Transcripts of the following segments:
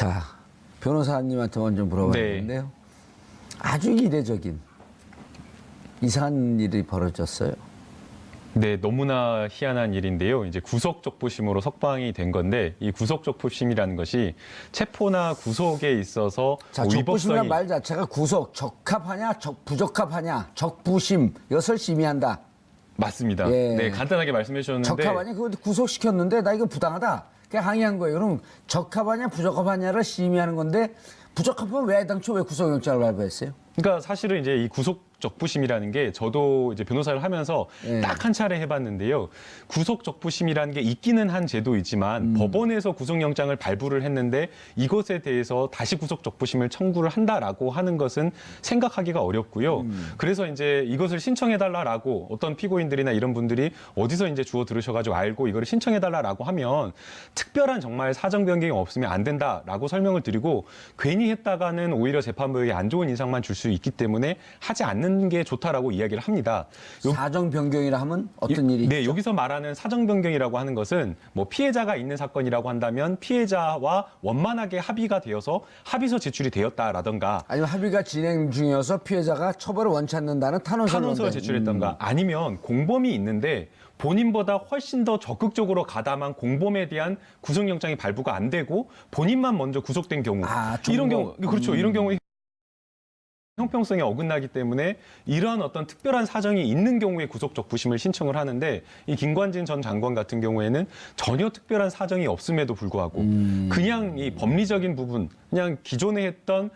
자, 변호사님한테 먼저 물어봤는데요. 아주 이례적인 이상한 일이 벌어졌어요. 네, 너무나 희한한 일인데요. 이제 구속적부심으로 석방이 된 건데 이 구속적부심이라는 것이 체포나 구속에 있어서 자, 적부심이란 말 자체가 구속, 적합하냐, 부적합하냐, 적부심, 이것을 심의한다. 맞습니다. 예. 네, 간단하게 말씀해 주셨는데 적합하냐, 그거 구속시켰는데 나 이거 부당하다. 그냥 항의한 거예요. 그럼 적합하냐, 부적합하냐를 심의하는 건데 부적합하면 왜 당초 왜 구속영장을 발부했어요? 그러니까 사실은 이제 이 구속적부심이라는 게 저도 이제 변호사를 하면서 딱 한 차례 해봤는데요. 구속적부심이라는 게 있기는 한 제도이지만 법원에서 구속영장을 발부를 했는데 이것에 대해서 다시 구속적부심을 청구를 한다라고 하는 것은 생각하기가 어렵고요. 그래서 이제 이것을 신청해달라라고 어떤 피고인들이나 이런 분들이 어디서 이제 주워 들으셔가지고 알고 이거를 신청해달라라고 하면 특별한 정말 사정 변경이 없으면 안 된다라고 설명을 드리고 괜히 했다가는 오히려 재판부에게 안 좋은 인상만 줄 수 있기 때문에 하지 않는 게 좋다라고 이야기를 합니다. 사정 변경이라 하면 어떤 일이 네, 있죠? 여기서 말하는 사정 변경이라고 하는 것은 뭐 피해자가 있는 사건이라고 한다면 피해자와 원만하게 합의가 되어서 합의서 제출이 되었다라던가 아니면 합의가 진행 중이어서 피해자가 처벌을 원치 않는다는 탄원서를 제출했던가 아니면 공범이 있는데 본인보다 훨씬 더 적극적으로 가담한 공범에 대한 구속영장이 발부가 안 되고 본인만 먼저 구속된 경우 이런 경우 그렇죠. 이런 경우에 형평성에 어긋나기 때문에 이러한 어떤 특별한 사정이 있는 경우에 구속적부심을 신청을 하는데 이 김관진 전 장관 같은 경우에는 전혀 특별한 사정이 없음에도 불구하고 그냥 이 법리적인 부분 그냥 기존에 했던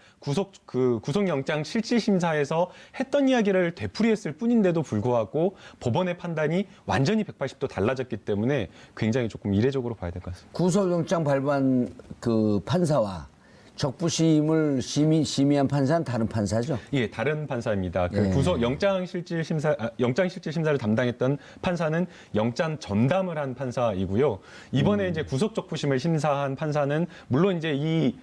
구속영장 실질심사에서 했던 이야기를 되풀이했을 뿐인데도 불구하고 법원의 판단이 완전히 180도 달라졌기 때문에 굉장히 조금 이례적으로 봐야 될 것 같습니다. 구속영장 발부한 그 판사와 적부심을 심의한 판사는 다른 판사죠? 예, 다른 판사입니다. 그 구속 영장실질심사를 담당했던 판사는 영장 전담을 한 판사이고요. 이번에 이제 구속적부심을 심사한 판사는 물론 이제 이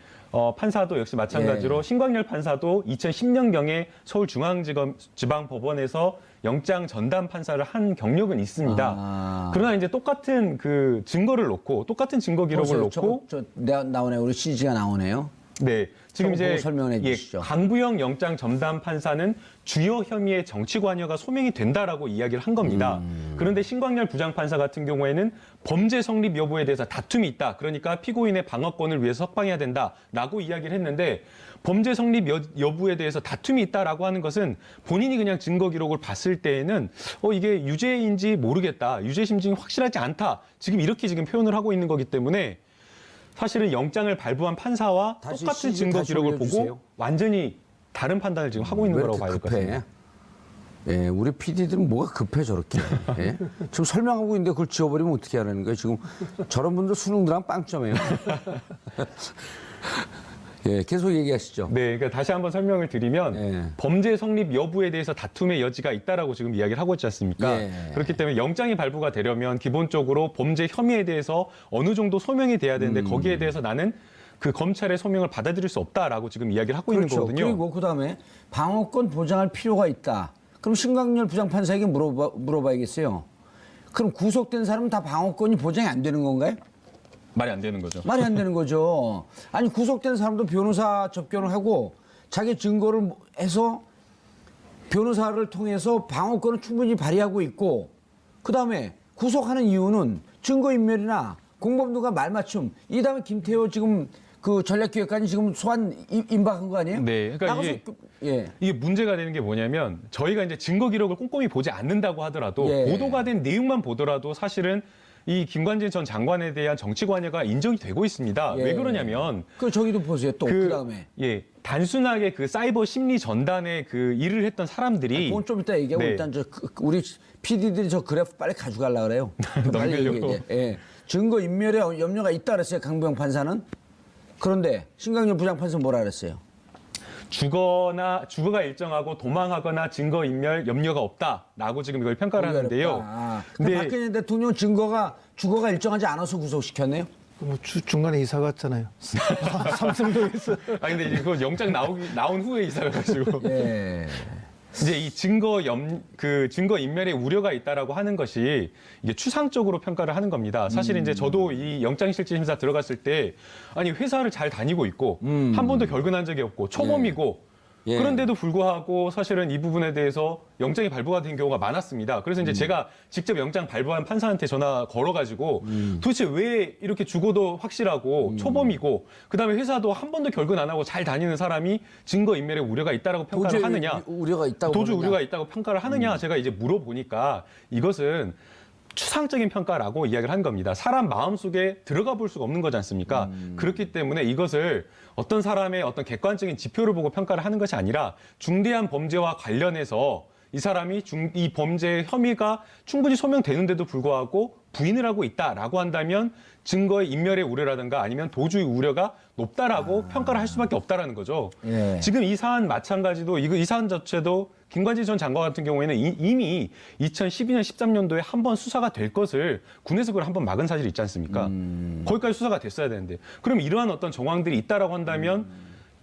판사도 역시 마찬가지로 신광열 판사도 2010년경에 서울중앙지방법원에서 영장 전담 판사를 한 경력은 있습니다. 그러나 이제 똑같은 그 증거를 놓고 똑같은 증거 기록을 놓고 나오네 우리 CG가 나오네요. 네, 지금 이제 설명해 주시죠. 강부영 영장 전담 판사는 주요 혐의의 정치 관여가 소명이 된다라고 이야기를 한 겁니다. 그런데 신광열 부장판사 같은 경우에는 범죄 성립 여부에 대해서 다툼이 있다. 그러니까 피고인의 방어권을 위해서 석방해야 된다라고 이야기를 했는데 범죄 성립 여부에 대해서 다툼이 있다라고 하는 것은 본인이 그냥 증거 기록을 봤을 때에는 이게 유죄인지 모르겠다. 유죄 심증이 확실하지 않다. 이렇게 표현을 하고 있는 거기 때문에 사실은 영장을 발부한 판사와 똑같은 증거 기록을 보고 완전히 다른 판단을 지금 하고 있는 거라고 봐야 될 것 같습니다. 예, 우리 PD들은 뭐가 급해 저렇게. 예? 지금 설명하고 있는데 그걸 지워버리면 어떻게 하라는 거예요? 지금 저런 분들 수능들랑 빵점이에요. 예, 계속 얘기하시죠. 네, 그러니까 다시 한번 설명을 드리면 범죄 성립 여부에 대해서 다툼의 여지가 있다라고 지금 이야기를 하고 있지 않습니까? 그렇기 때문에 영장이 발부가 되려면 기본적으로 범죄 혐의에 대해서 어느 정도 소명이 돼야 되는데 거기에 대해서 나는 그 검찰의 소명을 받아들일 수 없다라고 지금 이야기를 하고 있는 거거든요. 그리고 그다음에 방어권 보장할 필요가 있다. 그럼 신광열 부장판사에게 물어봐야겠어요. 그럼 구속된 사람은 다 방어권이 보장이 안 되는 건가요? 말이 안 되는 거죠. 말이 안 되는 거죠. 아니 구속된 사람도 변호사 접견을 하고 자기 증거를 해서 변호사를 통해서 방어권을 충분히 발휘하고 있고 그다음에 구속하는 이유는 증거인멸이나 공범들과 말맞춤 이 다음에 김태호 지금 그 전략기획관이 지금 소환 임박한 거 아니에요? 네, 그러니까 이게 문제가 되는 게 뭐냐면 저희가 이제 증거 기록을 꼼꼼히 보지 않는다고 하더라도 보도가 된 내용만 보더라도 사실은 이 김관진 전 장관에 대한 정치 관여가 인정이 되고 있습니다. 왜 그러냐면 저기도 보세요. 또 그다음에 단순하게 그 사이버 심리 전단에 그 일을 했던 사람들이 그건 좀 이따 얘기하고 일단 우리 PD들이 저 그래프 빨리 가져가려고 그래요. 빨리 얘기해. 증거 인멸에 염려가 있다 그랬어요. 강부영 판사는. 그런데 신광열 부장판사는 뭐라 그랬어요? 주거가 일정하고 도망하거나 증거인멸 염려가 없다라고 지금 이걸 평가를 하는데요. 근데 박근혜 대통령 주거가 일정하지 않아서 구속시켰네요. 뭐 중간에 이사 갔잖아요. 삼성동에서. 근데 이제 그 영장 나온 후에 이사가 가지고. 이제 이 증거 인멸의 우려가 있다라고 하는 것이 이게 추상적으로 평가를 하는 겁니다. 사실 이제 저도 이 영장실질심사 들어갔을 때 아니 회사를 잘 다니고 있고 한 번도 결근한 적이 없고 초범이고 예. 그런데도 불구하고 사실은 이 부분에 대해서 영장이 발부가 된 경우가 많았습니다. 그래서 이제 제가 직접 영장 발부한 판사한테 전화 걸어가지고 도대체 왜 이렇게 죽어도 확실하고 초범이고 그다음에 회사도 한 번도 결근 안 하고 잘 다니는 사람이 증거인멸의 우려가 있다라고 평가를 하느냐. 우려가 있다고 도주 보느냐. 우려가 있다고 평가를 하느냐 제가 이제 물어보니까 이것은 추상적인 평가라고 이야기를 한 겁니다. 사람 마음속에 들어가 볼 수가 없는 거지 않습니까? 그렇기 때문에 이것을 어떤 사람의 어떤 객관적인 지표를 보고 평가를 하는 것이 아니라 중대한 범죄와 관련해서 이 사람이 이 범죄 혐의가 충분히 소명되는데도 불구하고 부인을 하고 있다라고 한다면 증거의 인멸의 우려라든가 아니면 도주의 우려가 높다라고 평가를 할 수밖에 없다라는 거죠. 예. 지금 이 사안 마찬가지도 이 사안 자체도 김관진 전 장관 같은 경우에는 이미 2012년, 13년도에 한 번 수사가 될 것을 군에서 그걸 한번 막은 사실이 있지 않습니까? 거기까지 수사가 됐어야 되는데 그럼 이러한 어떤 정황들이 있다라고 한다면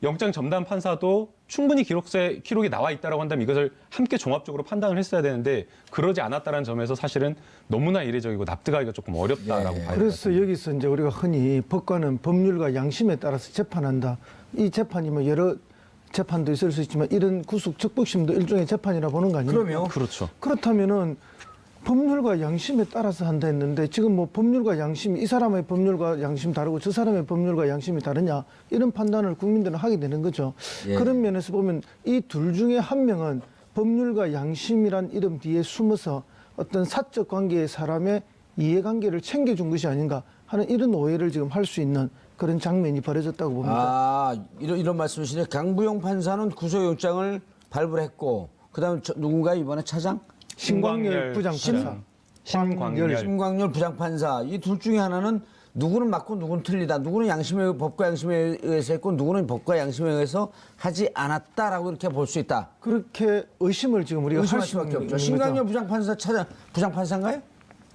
영장 전담 판사도 충분히 기록이 나와 있다라고 한다면 이것을 함께 종합적으로 판단을 했어야 되는데 그러지 않았다는 점에서 사실은 너무나 이례적이고 납득하기가 조금 어렵다라고 봐요. 그래서 여기서 이제 우리가 흔히 법관은 법률과 양심에 따라서 재판한다. 이 재판이 뭐 여러 재판도 있을 수 있지만 이런 구속 적법심도 일종의 재판이라 보는 거 아닙니까? 그럼요. 그렇죠. 그렇다면은 법률과 양심에 따라서 한다 했는데 지금 뭐 법률과 양심, 이 사람의 법률과 양심 다르고 저 사람의 법률과 양심이 다르냐 이런 판단을 국민들은 하게 되는 거죠. 예. 그런 면에서 보면 이 둘 중에 한 명은 법률과 양심이란 이름 뒤에 숨어서 어떤 사적 관계의 사람의 이해관계를 챙겨준 것이 아닌가 하는 이런 오해를 지금 할 수 있는 그런 장면이 벌어졌다고 봅니다. 아, 이런 말씀이시네. 강부영 판사는 구속영장을 발부를 했고 그다음에 누군가 이번에 차장? 신광열 부장판사. 심광열 부장판사. 이 둘 중에 하나는 누구는 맞고 누구는 틀리다. 누구는 법과 양심에 의해서 했고 누구는 법과 양심에 의해서 하지 않았다라고 이렇게 볼 수 있다. 그렇게 의심을 지금 우리가 할 의심할 수밖에 없죠. 심광열 부장판사 부장판사인가요?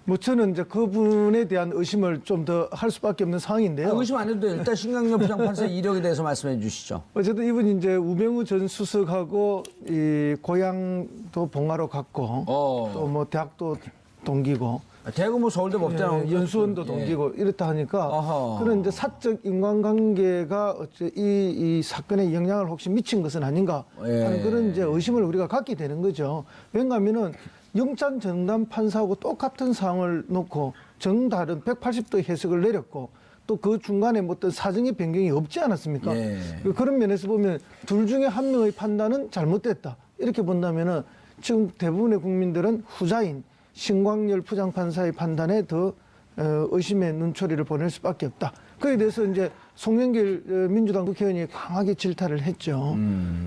뭐 저는 이제 그분에 대한 의심을 좀 더 할 수밖에 없는 상황인데요. 의심 안 해도 돼요. 일단 심광열 부장판사 이력에 대해서 말씀해 주시죠. 어쨌든 이분이 이제 우병우 전 수석하고 이 고향도 봉화로 갔고 또 뭐 대학도 동기고 대구 뭐 서울대 법대는 연수원도 동기고 이렇다 하니까 어허. 그런 이제 사적 인간관계가 어째 이 사건에 영향을 혹시 미친 것은 아닌가 하는 그런 이제 의심을 우리가 갖게 되는 거죠. 왜냐하면은 영장 전담 판사하고 똑같은 사항을 놓고 정다른 180도 해석을 내렸고 또 그 중간에 뭐 어떤 사정의 변경이 없지 않았습니까? 예. 그런 면에서 보면 둘 중에 한 명의 판단은 잘못됐다. 이렇게 본다면은 지금 대부분의 국민들은 후자인 신광열 부장판사의 판단에 더 의심의 눈초리를 보낼 수밖에 없다. 그에 대해서 이제 송영길 민주당 국회의원이 강하게 질타를 했죠.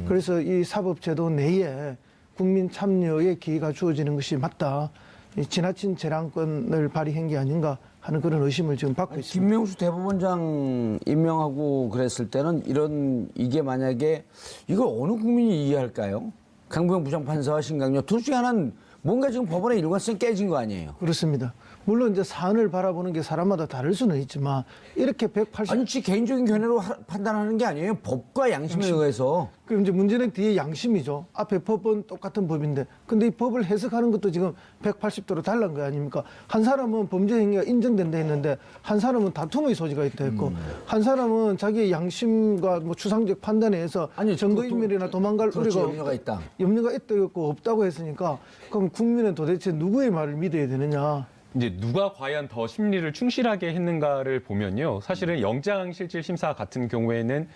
그래서 이 사법제도 내에 국민 참여의 기회가 주어지는 것이 맞다. 이 지나친 재량권을 발휘한 게 아닌가 하는 그런 의심을 지금 받고 있습니다. 김명수 대법원장 임명하고 그랬을 때는 이게 만약에 이걸 어느 국민이 이해할까요? 강부영 부장판사와 신강렬 둘 중에 하나는 뭔가 지금 법원의 일관성이 깨진 거 아니에요? 그렇습니다. 물론 이제 사안을 바라보는 게 사람마다 다를 수는 있지만 이렇게 180 아니, 지 개인적인 견해로 판단하는 게 아니에요. 법과 양심에 의해서. 그럼 이제 문제는 뒤에 양심이죠. 앞에 법은 똑같은 법인데 근데 이 법을 해석하는 것도 지금 180도로 달라는 거 아닙니까? 한 사람은 범죄 행위가 인정된다 했는데 한 사람은 다툼의 소지가 있다 했고 한 사람은 자기의 양심과 뭐 추상적 판단에 의해서 증거인멸이나 도망갈 그렇죠, 우려가 염려가 있다. 염려가 있다고 했고 없다고 했으니까 그럼 국민은 도대체 누구의 말을 믿어야 되느냐? 이제 누가 과연 더 심리를 충실하게 했는가를 보면요. 사실은 영장실질심사 같은 경우에는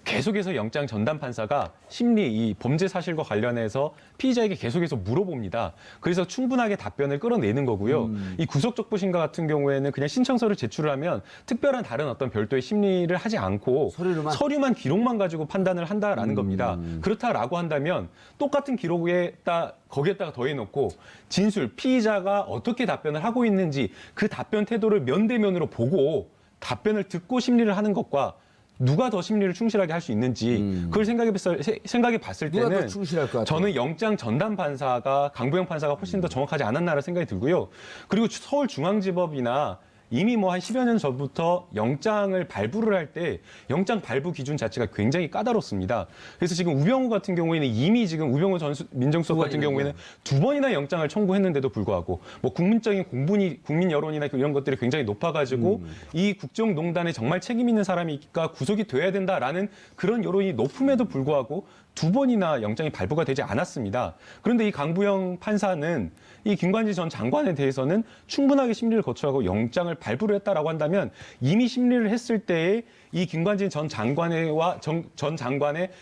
계속해서 영장 전담 판사가 이 범죄 사실과 관련해서 피의자에게 계속해서 물어봅니다. 그래서 충분하게 답변을 끌어내는 거고요. 이 구속적부심과 같은 경우에는 그냥 신청서를 제출하면 특별한 다른 어떤 별도의 심리를 하지 않고 서류만 기록만 가지고 판단을 한다라는 겁니다. 그렇다라고 한다면 똑같은 거기에다가 더해놓고 진술, 피의자가 어떻게 답변을 하고 있는지 그 답변 태도를 면대면으로 보고 답변을 듣고 심리를 하는 것과 누가 더 심리를 충실하게 할 수 있는지 그걸 생각해 봤을 누가 더 때는 충실할 것 같아요? 저는 영장 전담 판사가 강부영 판사가 훨씬 더 정확하지 않았나라는 생각이 들고요. 그리고 서울중앙지법이나 이미 뭐 한 10여 년 전부터 영장을 발부를 할 때 영장 발부 기준 자체가 굉장히 까다롭습니다. 그래서 지금 우병우 같은 경우에는 이미 지금 우병우 전 민정수석 같은 경우에는 2번이나 영장을 청구했는데도 불구하고 뭐 국민적인 국민 여론이나 이런 것들이 굉장히 높아가지고 이 국정농단에 정말 책임 있는 사람이니까 구속이 돼야 된다라는 그런 여론이 높음에도 불구하고 2번이나 영장이 발부가 되지 않았습니다. 그런데 이 강부영 판사는 이 김관지 전 장관에 대해서는 충분하게 심리를 거쳐가고 영장을 발부를 했다라고 한다면 이미 심리를 했을 때에 이 김관진 전 장관의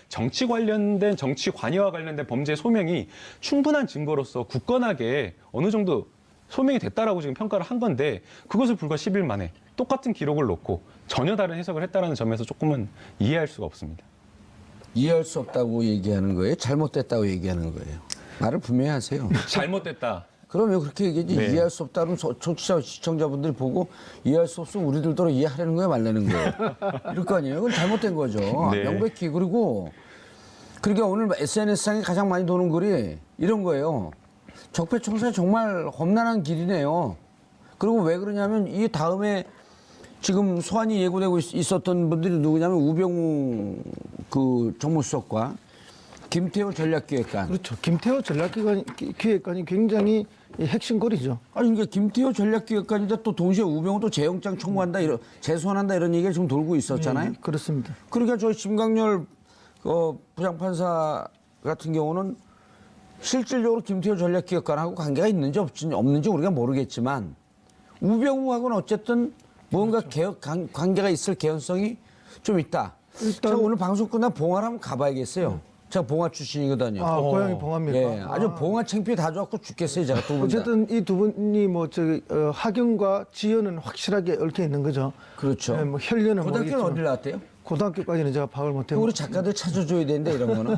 정치 관련된 정치 관여와 관련된 범죄 소명이 충분한 증거로서 굳건하게 어느 정도 소명이 됐다라고 지금 평가를 한 건데 그것을 불과 10일 만에 똑같은 기록을 놓고 전혀 다른 해석을 했다라는 점에서 조금은 이해할 수가 없습니다. 이해할 수 없다고 얘기하는 거예요? 잘못됐다고 얘기하는 거예요? 말을 분명히 하세요. 잘못됐다. 그러면 그렇게 얘기하지. 네. 이해할 수 없다면 청취자 시청자분들이 보고 이해할 수 없으면 우리들도 이해하려는 거예요, 말라는 거예요. 이럴 거 아니에요. 그건 잘못된 거죠. 네. 명백히. 그리고 그러니까 오늘 SNS상에 가장 많이 도는 글이 이런 거예요. 적폐청산이 정말 험난한 길이네요. 그리고 왜 그러냐면 이 다음에 지금 소환이 예고되고 있었던 분들이 누구냐면 우병우 그 정무수석과 김태호 전략기획관. 그렇죠. 김태호 전략기획관이 굉장히 핵심거리죠. 아니 그러니까 김태호 전략기획관인데 또 동시에 우병우도 재영장 청구한다 재소환한다 이런 얘기가 지금 돌고 있었잖아요. 그렇습니다. 그러니까 저희 심강렬 부장판사 같은 경우는 실질적으로 김태호 전략기획관하고 관계가 있는지 없는지 우리가 모르겠지만 우병우하고는 어쨌든 뭔가 관계가 있을 개연성이 좀 있다. 제가 오늘 방송 끝나면 봉화를 한번 가봐야겠어요. 제가 봉화 출신이거든요. 아, 고향이 봉화입니까? 예, 아주 봉화 창피해 다 좋았고 죽겠어요, 제가 두 분 다. 어쨌든 이 두 분이 뭐 학연과 지연은 확실하게 얽혀 있는 거죠. 그렇죠. 뭐 혈연은 고등학교는 모르겠지만 어디 나왔대요? 고등학교까지는 제가 파악을 못해요. 우리 작가들 찾아줘야 되는데 이런 거는.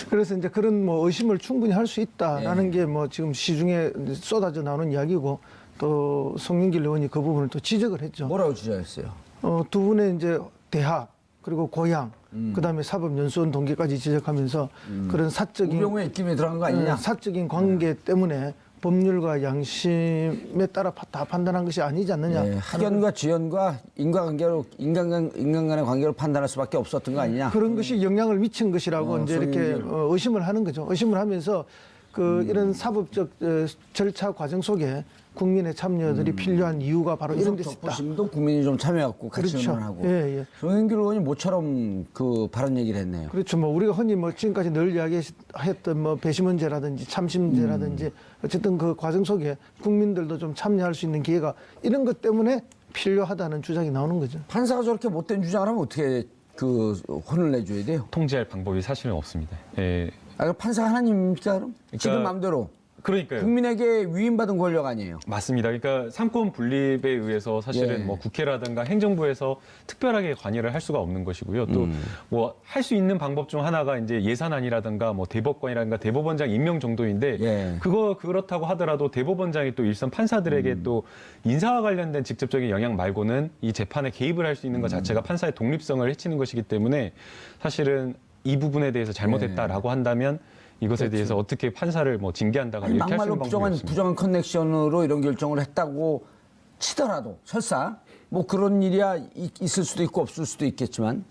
그래서 이제 그런 뭐 의심을 충분히 할 수 있다라는 게 뭐 지금 시중에 쏟아져 나오는 이야기고 또 송영길 의원이 그 부분을 또 지적을 했죠. 뭐라고 지적했어요? 두 분의 이제 대학 그리고 고향 그다음에 사법연수원 동기까지 지적하면서 그런 사적인 우병우의 입김이 들어간 거 아니냐? 사적인 관계 때문에 법률과 양심에 따라 다 판단한 것이 아니지 않느냐. 네, 학연과 지연과 인간 간의 관계로 판단할 수밖에 없었던 거 아니냐? 그런 것이 영향을 미친 것이라고 이제 이렇게 의심을 하는 거죠. 의심을 하면서 이런 사법적 절차 과정 속에 국민의 참여들이 필요한 이유가 바로 이런 데 있다. 적부심도 국민이 좀 참여하고 같이 그렇죠. 의논하고. 예, 예. 송영길 의원이 모처럼 그 발언 얘기를 했네요. 그렇죠. 뭐 우리가 흔히 뭐 지금까지 늘 이야기했던 뭐 배심원제라든지 참심제라든지 어쨌든 그 과정 속에 국민들도 좀 참여할 수 있는 기회가 이런 것 때문에 필요하다는 주장이 나오는 거죠. 판사가 저렇게 못된 주장을 하면 어떻게 그 혼을 내줘야 돼요? 통제할 방법이 사실은 없습니다. 예. 아, 판사 하나님입니까 그럼? 지금 마음대로. 그러니까요. 국민에게 위임받은 권력 아니에요. 맞습니다. 그러니까 삼권 분립에 의해서 사실은 예. 뭐 국회라든가 행정부에서 특별하게 관여를 할 수가 없는 것이고요. 또 뭐 할 수 있는 방법 중 하나가 이제 예산안이라든가 뭐 대법관이라든가 대법원장 임명 정도인데 예. 그렇다고 하더라도 대법원장이 또 일선 판사들에게 또 인사와 관련된 직접적인 영향 말고는 이 재판에 개입을 할 수 있는 것 자체가 판사의 독립성을 해치는 것이기 때문에 사실은 이 부분에 대해서 잘못했다라고 한다면 이것에 대해서 어떻게 판사를 뭐 징계한다거나 아니, 이렇게 할 수 막말로 있는 방법이 없습니다. 부정한 커넥션으로 이런 결정을 했다고 치더라도 설사 뭐 그런 일이야 있을 수도 있고 없을 수도 있겠지만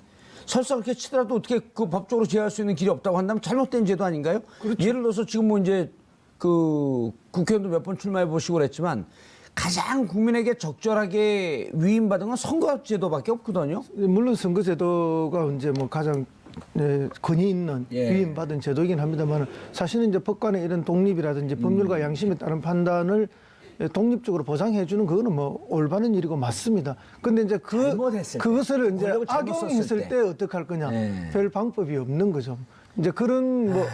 설사 그렇게 치더라도 어떻게 그 법적으로 제어할 수 있는 길이 없다고 한다면 잘못된 제도 아닌가요? 예를 들어서 지금 뭐 이제 그 국회의원도 몇 번 출마해 보시고 그랬지만 가장 국민에게 적절하게 위임받은 건 선거제도밖에 없거든요. 물론 선거제도가 이제 뭐 가장 권위 있는 위임받은 제도이긴 합니다만 사실은 이제 법관의 이런 독립이라든지 법률과 양심에 따른 판단을 독립적으로 보장해주는 그거는 뭐 올바른 일이고 맞습니다. 근데 이제 그것을 이제 악용했을 때 어떻게 할 거냐 별 방법이 없는 거죠. 이제 그런 뭐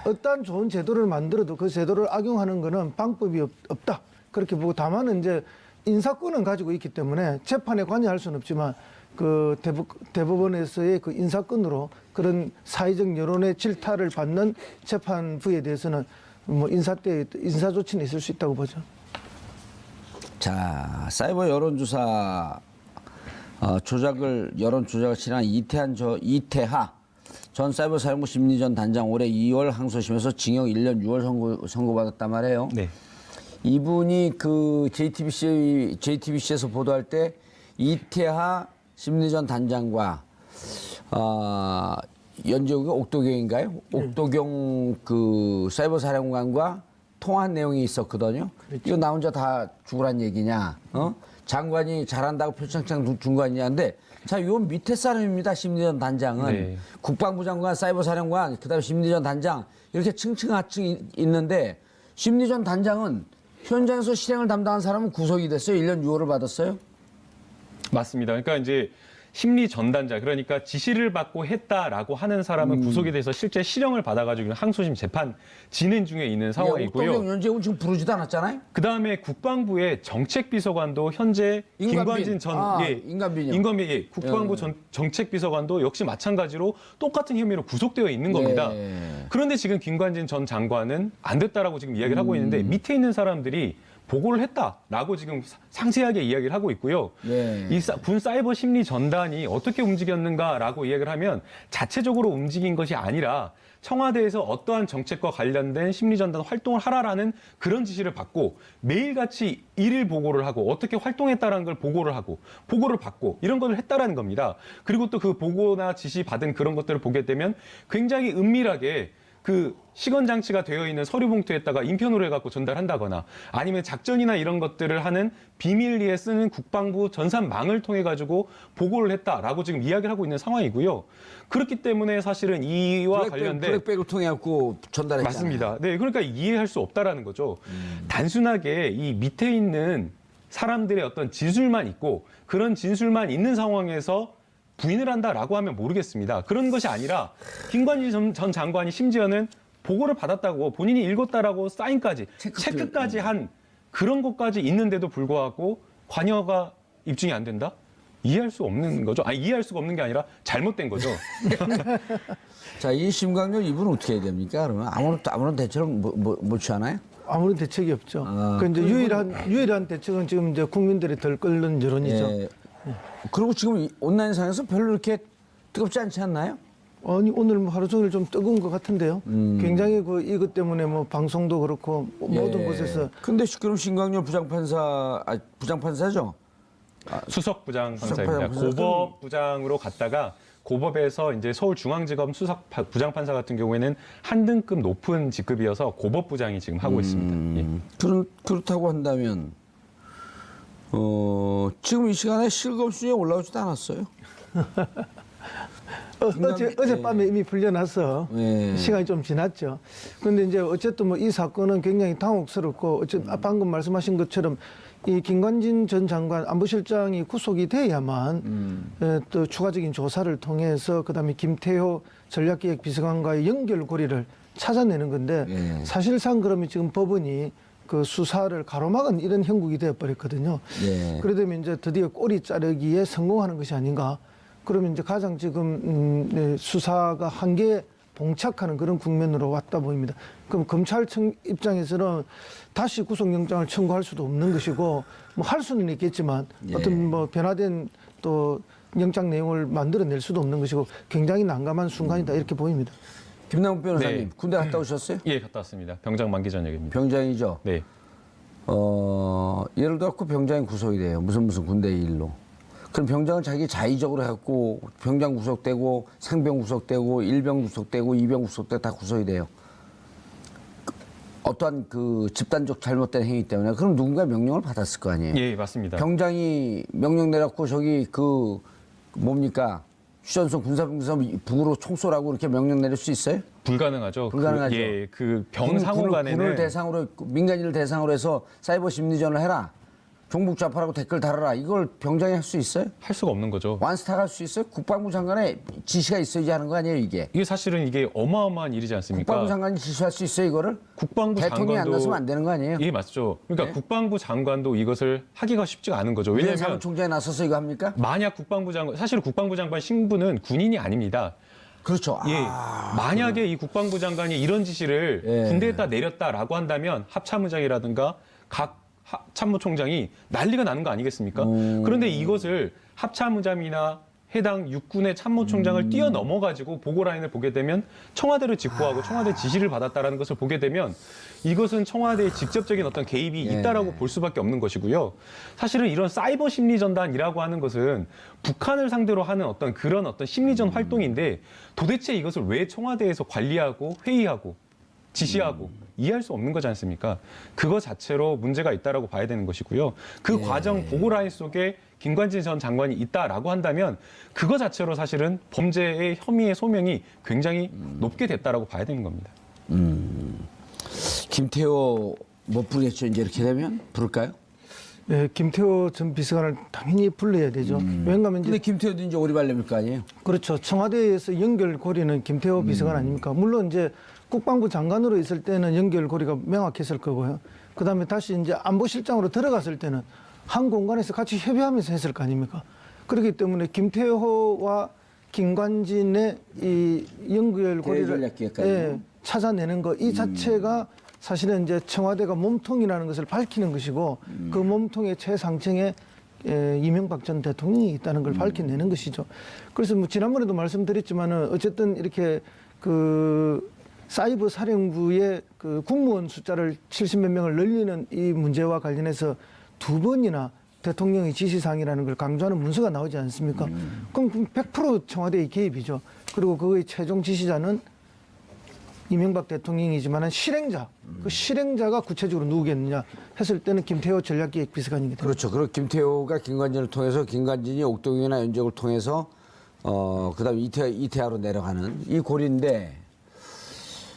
어떠한 좋은 제도를 만들어도 그 제도를 악용하는 거는 방법이 없다. 그렇게 보고 다만 이제 인사권은 가지고 있기 때문에 재판에 관여할 수는 없지만 그 대법원에서의 그 인사권으로 그런 사회적 여론의 질타를 받는 재판부에 대해서는 뭐 인사 조치는 있을 수 있다고 보죠. 자, 사이버 여론조사 여론 조작을 진행한 이태하 전 사이버 사령부 심리전 단장 올해 2월 항소심에서 징역 1년 6월 선고받았단 말이에요. 네. 이분이 그 JTBC에서 보도할 때 이태하 심리전 단장과 연재국의 옥도경인가요? 옥도경 그 사이버 사령관과 통화한 내용이 있었거든요. 그렇죠. 이거 나 혼자 다 죽으란 얘기냐? 장관이 잘한다고 표창장 준 거 아니냐는데 자, 요 밑에 사람입니다. 심리전 단장은 네. 국방부 장관, 사이버 사령관, 그다음에 심리전 단장 이렇게 층층하층 있는데 심리전 단장은 현장에서 실행을 담당한 사람은 구속이 됐어요. 1년 6월을 받았어요. 맞습니다. 그러니까 이제 심리 전단자, 그러니까 지시를 받고 했다라고 하는 사람은 구속이 돼서 실제 실형을 받아가지고 항소심 재판 진행 중에 있는 상황이고요. 옥도경, 연재훈 지금 부르지도 않았잖아요. 그 다음에 국방부의 정책비서관도 현재 김관진 전 임관빈 국방부 정책비서관도 역시 마찬가지로 똑같은 혐의로 구속되어 있는 겁니다. 그런데 지금 김관진 전 장관은 안 됐다라고 지금 이야기를 하고 있는데 밑에 있는 사람들이 보고를 했다라고 지금 상세하게 이야기를 하고 있고요. 이 군 사이버 심리 전단이 어떻게 움직였는가라고 이야기를 하면 자체적으로 움직인 것이 아니라 청와대에서 어떠한 정책과 관련된 심리전단 활동을 하라라는 그런 지시를 받고 매일같이 일일 보고를 하고 어떻게 활동했다라는 걸 보고를 하고 보고를 받고 이런 것을 했다라는 겁니다. 그리고 또 그 보고나 지시 받은 그런 것들을 보게 되면 굉장히 은밀하게 그 시건 장치가 되어 있는 서류 봉투에다가 인편으로 해갖고 전달한다거나 아니면 작전이나 이런 것들을 하는 비밀리에 쓰는 국방부 전산망을 통해 가지고 보고를 했다라고 지금 이야기를 하고 있는 상황이고요. 그렇기 때문에 사실은 이와 관련된 블랙백을 통해 갖고 전달했잖아요. 맞습니다. 네, 그러니까 이해할 수 없다라는 거죠. 단순하게 이 밑에 있는 사람들의 어떤 진술만 있고 그런 진술만 있는 상황에서 부인을 한다라고 하면 모르겠습니다. 그런 것이 아니라 김관진 전 장관이 심지어는 보고를 받았다고 본인이 읽었다라고 사인까지 체크까지 한 그런 것까지 있는데도 불구하고 관여가 입증이 안 된다? 이해할 수 없는 거죠. 아니, 이해할 수가 없는 게 아니라 잘못된 거죠. 자, 이 심광렬 이분은 어떻게 해야 됩니까? 그러면 아무런 대처를 못 취하나요? 아무런 대책이 없죠. 그 이제 유일한 대책은 지금 이제 국민들이 덜 끓는 여론이죠. 예. 그리고 지금 온라인상에서 별로 이렇게 뜨겁지 않지 않나요? 아니 오늘 뭐 하루 종일 좀 뜨거운 것 같은데요. 굉장히 그 이것 때문에 뭐 방송도 그렇고 모든 곳에서. 근데 그럼 심광렬 부장판사죠? 수석 부장판사입니다. 고법 부장으로 갔다가 고법에서 이제 서울중앙지검 수석 부장판사 같은 경우에는 한 등급 높은 직급이어서 고법 부장이 지금 하고 있습니다. 예. 그렇다고 한다면 지금 이 시간에 실검순위에 올라오지도 않았어요. 어젯밤에 이미 풀려나서 시간이 좀 지났죠. 그런데 이제 어쨌든 뭐 이 사건은 굉장히 당혹스럽고 방금 말씀하신 것처럼 이 김관진 전 장관 안보실장이 구속이 돼야만 또 추가적인 조사를 통해서 그다음에 김태효 전략기획비서관과의 연결고리를 찾아내는 건데 사실상 그러면 지금 법원이 그 수사를 가로막은 이런 형국이 되어버렸거든요. 그러다 보면 이제 드디어 꼬리 자르기에 성공하는 것이 아닌가. 그러면 이제 가장 지금 수사가 한계에 봉착하는 그런 국면으로 왔다 보입니다. 그럼 검찰청 입장에서는 다시 구속영장을 청구할 수도 없는 것이고 뭐 할 수는 있겠지만 어떤 뭐 변화된 또 영장 내용을 만들어낼 수도 없는 것이고 굉장히 난감한 순간이다 이렇게 보입니다. 김남국 변호사님 군대 갔다 오셨어요? 예, 갔다 왔습니다. 병장 만기 전역입니다. 병장이죠? 네. 예를 들어 병장이 구속이 돼요. 무슨 군대 일로. 그럼 병장은 자기 자의적으로 해갖고 병장 구속되고 상병 구속되고 일병 구속되고 이병 구속되고 다 구속이 돼요. 어떠한 그 집단적 잘못된 행위 때문에 그럼 누군가 명령을 받았을 거 아니에요. 예, 맞습니다. 병장이 명령 내렸고 저기 그 뭡니까 휴전선 군사분사 북으로 총 쏘라고 이렇게 명령 내릴 수 있어요? 불가능하죠. 불가능하죠. 그 병 상호간에는 군을 대상으로 민간인을 대상으로 해서 사이버 심리전을 해라. 종북 좌파라고 댓글 달아라. 이걸 병장이 할 수 있어요? 할 수가 없는 거죠. 완스타 할 수 있어요? 국방부 장관의 지시가 있어야지 하는 거 아니에요, 이게? 이게 사실은 이게 어마어마한 일이지 않습니까? 국방부 장관이 지시할 수 있어요, 이거를? 국방부 대통령이 장관도 안 나서면 안 되는 거 아니에요? 예, 맞죠. 그러니까 네? 국방부 장관도 이것을 하기가 쉽지가 않은 거죠. 왜냐하면 사무총장이 나서서 이거 합니까? 만약 국방부 장관, 사실 국방부 장관 신분은 군인이 아닙니다. 그렇죠. 예, 만약에 이 국방부 장관이 이런 지시를 군대에다 내렸다라고 한다면 합참의장이라든가 각 참모총장이 난리가 나는 거 아니겠습니까? 그런데 이것을 합참의장이나 해당 육군의 참모총장을 뛰어넘어가지고 보고라인을 보게 되면 청와대를 직보하고 청와대 지시를 받았다라는 것을 보게 되면 이것은 청와대의 직접적인 어떤 개입이 있다라고 볼 수밖에 없는 것이고요. 사실은 이런 사이버 심리전단이라고 하는 것은 북한을 상대로 하는 어떤 그런 어떤 심리전 활동인데 도대체 이것을 왜 청와대에서 관리하고 회의하고 지시하고 이해할 수 없는 거지 않습니까? 그거 자체로 문제가 있다라고 봐야 되는 것이고요. 그 과정 보고라인 속에 김관진 전 장관이 있다라고 한다면 그거 자체로 사실은 범죄의 혐의의 소명이 굉장히 높게 됐다라고 봐야 되는 겁니다. 김태호 못 부르겠죠. 이제 이렇게 되면 부를까요? 네, 김태호 전 비서관을 당연히 불러야 되죠. 왜냐하면 근데 이제 김태호도 이제 오리발렘일 거 아니에요? 그렇죠. 청와대에서 연결고리는 김태호 비서관 아닙니까? 물론 이제 국방부 장관으로 있을 때는 연결고리가 명확했을 거고요. 그다음에 다시 이제 안보실장으로 들어갔을 때는 한 공간에서 같이 협의하면서 했을 거 아닙니까? 그렇기 때문에 김태호와 김관진의 이 연결고리를 대전략기획관이요? 찾아내는 거 이 자체가 사실은 이제 청와대가 몸통이라는 것을 밝히는 것이고 그 몸통의 최상층에 이명박 전 대통령이 있다는 걸 밝혀내는 것이죠. 그래서 뭐 지난번에도 말씀드렸지만은 어쨌든 이렇게 그 사이버 사령부의 그 국무원 숫자를 70몇 명을 늘리는 이 문제와 관련해서 두 번이나 대통령의 지시사항이라는 걸 강조하는 문서가 나오지 않습니까? 그럼 100% 청와대의 개입이죠. 그리고 그의 최종 지시자는 이명박 대통령이지만 실행자, 그 실행자가 구체적으로 누구겠느냐 했을 때는 김태호 전략기획비서관이거든요. 그렇죠. 그리고 김태호가 김관진을 통해서 김관진이 옥동이나 연적을 통해서 그다음 이태하로 내려가는 이 고리인데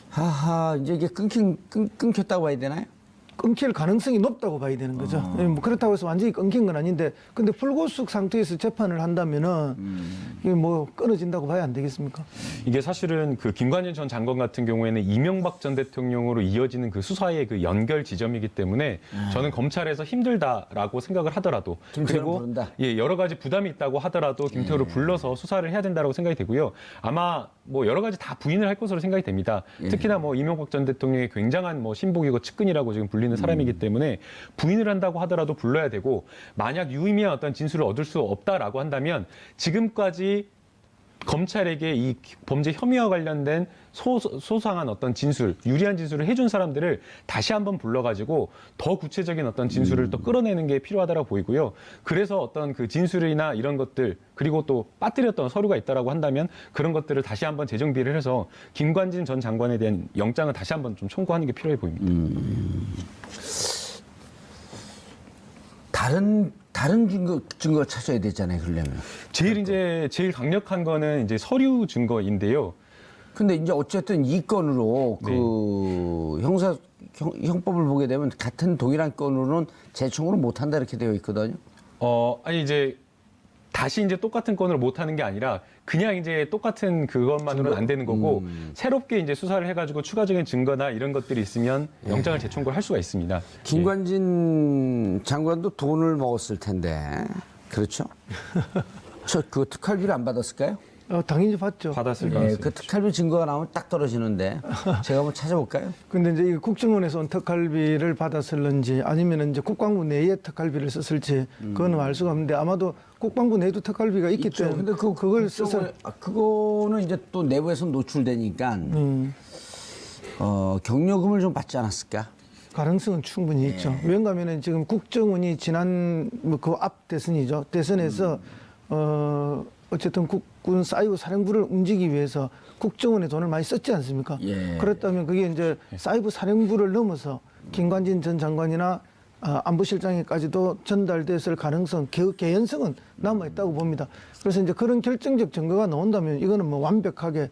하하 이제 이게 끊겼다고 봐야 되나요? 끊길 가능성이 높다고 봐야 되는 거죠. 뭐 그렇다고 해서 완전히 끊긴 건 아닌데, 근데 불구속 상태에서 재판을 한다면은 이게 뭐 끊어진다고 봐야 안 되겠습니까? 이게 사실은 그 김관진 전 장관 같은 경우에는 이명박 전 대통령으로 이어지는 그 수사의 그 연결 지점이기 때문에 저는 검찰에서 힘들다라고 생각을 하더라도 그리고 부른다. 예, 여러 가지 부담이 있다고 하더라도 김태호를 불러서 수사를 해야 된다고 생각이 되고요. 아마 뭐 여러 가지 다 부인을 할 것으로 생각이 됩니다. 특히나 뭐 이명박 전 대통령의 굉장한 뭐 신복이고 측근이라고 지금 불리는 사람이기 때문에 부인을 한다고 하더라도 불러야 되고, 만약 유의미한 어떤 진술을 얻을 수 없다라고 한다면 지금까지 검찰에게 이 범죄 혐의와 관련된 소상한 어떤 진술, 유리한 진술을 해준 사람들을 다시 한번 불러가지고 더 구체적인 어떤 진술을 또 끌어내는 게 필요하다고 보이고요. 그래서 어떤 그 진술이나 이런 것들, 그리고 또 빠뜨렸던 서류가 있다라고 한다면 그런 것들을 다시 한번 재정비를 해서 김관진 전 장관에 대한 영장을 다시 한번 좀 청구하는 게 필요해 보입니다. 다른 증거 찾아야 되잖아요. 그러려면. 제일 강력한 거는 이제 서류 증거인데요. 근데 이제 어쨌든 이 건으로 그 형법을 보게 되면 같은 동일한 건으로는 재청구를 못 한다 이렇게 되어 있거든요. 아니 이제 다시 이제 똑같은 건을 못 하는 게 아니라 그냥 이제 똑같은 그것만으로는 안 되는 거고 새롭게 이제 수사를 해가지고 추가적인 증거나 이런 것들이 있으면 영장을 재청구를 할 수가 있습니다. 김관진 장관도 돈을 먹었을 텐데 그렇죠? 저 그 특활비를 안 받았을까요? 당연히 봤죠. 받았을 것 예, 같습니다. 그 특활비 증거가 나오면 딱 떨어지는데 제가 한번 찾아볼까요? 근데 이제 이 국정원에서 온 특활비를 받았을런지 아니면 이제 국방부 내에 특활비를 썼을지 그거는 알 수가 없는데 아마도 국방부 내에도 특활비가 있기 때문에 근데 그걸 써서 그거는 이제 또 내부에서 노출되니까 경력금을 좀 받지 않았을까? 가능성은 충분히 있죠. 왜냐하면 지금 국정원이 지난 그 앞 대선이죠. 대선에서 어쨌든 국군 사이버 사령부를 움직이기 위해서 국정원에 돈을 많이 썼지 않습니까? 그렇다면 그게 이제 사이버 사령부를 넘어서 김관진 전 장관이나 안보실장에까지도 전달됐을 가능성, 개연성은 남아있다고 봅니다. 그래서 이제 그런 결정적 증거가 나온다면 이거는 뭐 완벽하게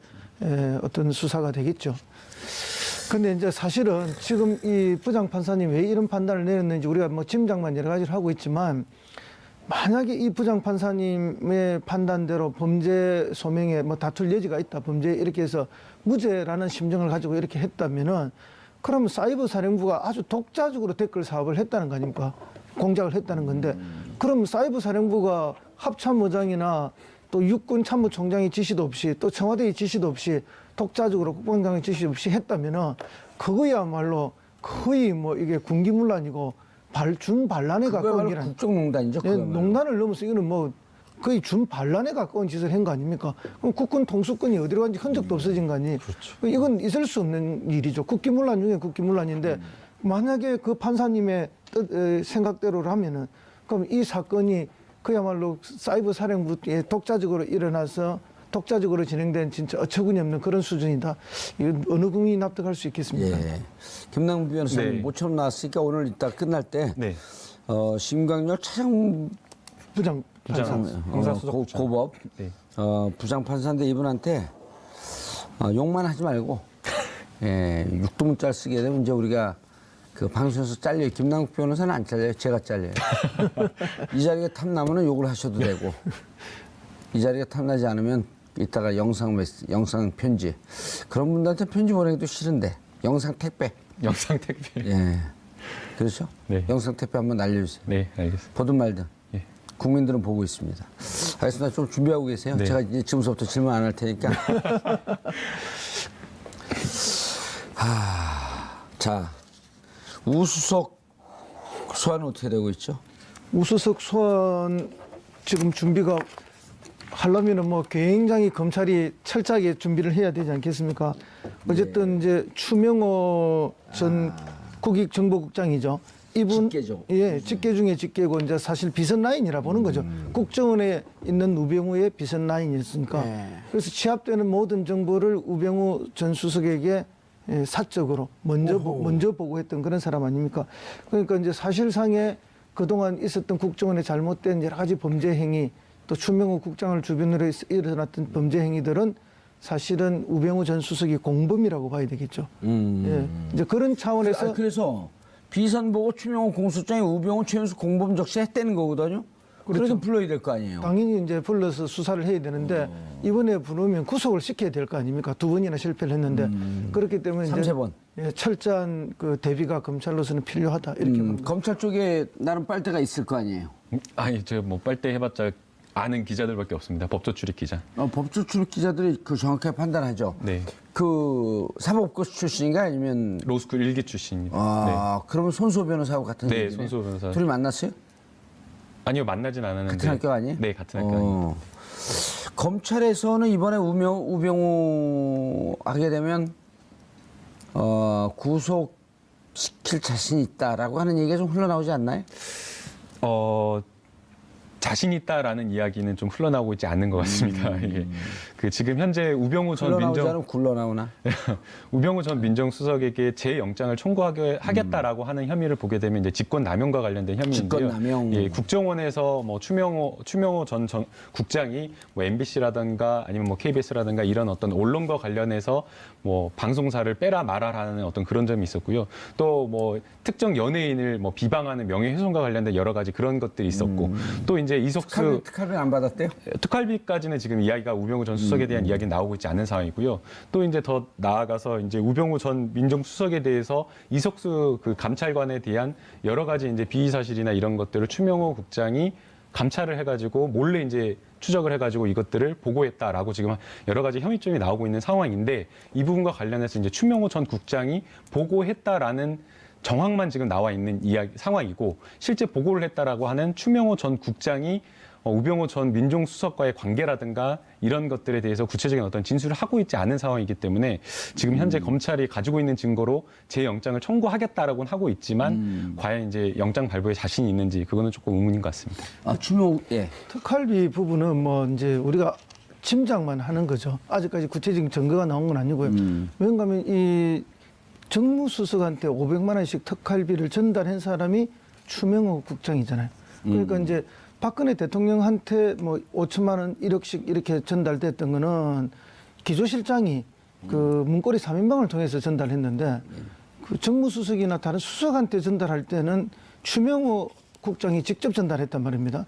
어떤 수사가 되겠죠. 근데 이제 사실은 지금 이 부장판사님 왜 이런 판단을 내렸는지 우리가 뭐 짐작만 여러 가지를 하고 있지만, 만약에 이 부장판사님의 판단대로 범죄 소명에 뭐 다툴 여지가 있다, 범죄 이렇게 해서 무죄라는 심정을 가지고 이렇게 했다면은, 그러면 사이버 사령부가 아주 독자적으로 댓글 사업을 했다는 거 아닙니까? 공작을 했다는 건데, 그럼 사이버 사령부가 합참의장이나 또 육군 참모총장의 지시도 없이 또 청와대의 지시도 없이 독자적으로 국방장의 지시 없이 했다면은 그거야말로 거의 뭐 이게 군기문란이고 준반란에 가까운 일 아니에요. 국정농단이죠. 농단을 넘어서 이거는 뭐 거의 준반란에 가까운 짓을 한 거 아닙니까? 그럼 국군 통수권이 어디로 간지 흔적도 없어진 거 아니? 그렇죠. 이건 있을 수 없는 일이죠. 국기문란 중에 국기문란인데 만약에 그 판사님의 생각대로라면은 그럼 이 사건이 그야말로 사이버 사령부에 독자적으로 일어나서 독자적으로 진행된 진짜 어처구니 없는 그런 수준이다. 이건 어느 국민이 납득할 수 있겠습니까? 예. 김남국 변호사님 네. 모처럼 나왔으니까 오늘 이따 끝날 때 네. 심광열 차장 부장 판사. 형사수석부장. 고법 네. 부장 판사인데 이분한테 욕만 하지 말고 예, 육두문자를 쓰게 되면 이제 우리가 그 방송에서 잘려요. 김남국 변호사는 안 잘려요. 제가 잘려요. 이 자리가 탐나면 욕을 하셔도 되고 이 자리가 탐나지 않으면 이따가 영상 편지 그런 분들한테 편지 보내기도 싫은데 영상 택배. 영상 택배. 예. 그렇죠? 네. 영상 택배 한번 날려주세요. 네, 알겠습니다. 보든 말든. 예. 국민들은 보고 있습니다. 알겠습니다. 좀 준비하고 계세요. 네. 제가 이제 지금부터 질문 안 할 테니까. 자, 우수석 소환은 어떻게 되고 있죠? 우수석 소환 지금 준비가 하려면은 뭐 굉장히 검찰이 철저하게 준비를 해야 되지 않겠습니까? 어쨌든 이제 추명호 전 국익정보국장이죠. 이분 직계죠. 예, 직계 중에 직계고 이제 사실 비선 라인이라 보는 거죠. 국정원에 있는 우병우의 비선 라인이었으니까. 네. 그래서 취합되는 모든 정보를 우병우 전 수석에게 사적으로 먼저 보고했던 그런 사람 아닙니까? 그러니까 이제 사실상에 그동안 있었던 국정원의 잘못된 여러 가지 범죄 행위 또 추명호 국장을 주변으로 일어났던 범죄 행위들은 사실은 우병우 전 수석이 공범이라고 봐야 되겠죠. 예. 이제 그런 차원에서 그래서 비선 보고 추명호 공소장에 우병우 최은수 공범 적시했다는 거거든요. 그래서 불러야 될 거 아니에요. 당연히 이제 불러서 수사를 해야 되는데 이번에 부르면 구속을 시켜야 될 거 아닙니까? 두 번이나 실패를 했는데 그렇기 때문에 이제 3번. 예, 철저한 그 대비가 검찰로서는 필요하다 이렇게 봅니다. 검찰 쪽에 나름 빨대가 있을 거 아니에요. 아니, 저 뭐 빨대 해봤자 아는 기자들밖에 없습니다. 법조 출입 기자. 법조 출입 기자들이 그 정확하게 판단하죠. 네. 그 사법고 출신인가 아니면 로스쿨 일기 출신입니다. 그러면 손수호 변호사하고 같은 네, 얘기네. 손수호 변호사. 둘이 만났어요? 아니요, 만나진 않았는데. 같은 학교 아니에요? 네, 같은 학교 아니에요. 검찰에서는 이번에 우병우 하게 되면 구속시킬 자신 있다라고 하는 얘기가 좀 흘러나오지 않나요? 자신 있다라는 이야기는 좀 흘러나오고 있지 않는 것 같습니다. 이게 그 지금 현재 우병우 전 흘러나오지 민정 않으면 굴러나오나? 우병우 전 민정수석에게 재영장을 청구하겠다라고 하는 혐의를 보게 되면 이제 직권남용과 관련된 혐의인데요. 직권남용. 예, 국정원에서 뭐 추명호 전 국장이 뭐 MBC라든가 아니면 뭐 KBS라든가 이런 어떤 언론과 관련해서 뭐 방송사를 빼라 말아라는 어떤 그런 점이 있었고요. 또 뭐 특정 연예인을 뭐 비방하는 명예훼손과 관련된 여러 가지 그런 것들이 있었고 또 이제 이석수 특활비 안 받았대요? 특활비까지는 지금 이야기가 우병우 전 수석에 대한 이야기는 나오고 있지 않은 상황이고요. 또 이제 더 나아가서 이제 우병우 전 민정수석에 대해서 이석수 그 감찰관에 대한 여러 가지 이제 비위 사실이나 이런 것들을 추명호 국장이 감찰을 해가지고 몰래 이제 추적을 해가지고 이것들을 보고했다라고 지금 여러 가지 혐의점이 나오고 있는 상황인데 이 부분과 관련해서 이제 추명호 전 국장이 보고했다라는 정황만 지금 나와 있는 상황이고 실제 보고를 했다라고 하는 추명호 전 국장이 우병우 전 민정수석과의 관계라든가 이런 것들에 대해서 구체적인 어떤 진술을 하고 있지 않은 상황이기 때문에 지금 현재 검찰이 가지고 있는 증거로 재영장을 청구하겠다라고는 하고 있지만 과연 이제 영장 발부에 자신이 있는지 그거는 조금 의문인 것 같습니다. 추명호, 예. 특활비 부분은 뭐 이제 우리가 짐작만 하는 거죠. 아직까지 구체적인 증거가 나온 건 아니고요. 왜냐하면 이 정무수석한테 500만 원씩 특활비를 전달한 사람이 추명호 국장이잖아요. 그러니까 이제 박근혜 대통령한테 뭐 5천만 원, 1억씩 이렇게 전달됐던 거는 기조실장이 그 문고리 3인방을 통해서 전달했는데 그 정무수석이나 다른 수석한테 전달할 때는 추명호 국장이 직접 전달했단 말입니다.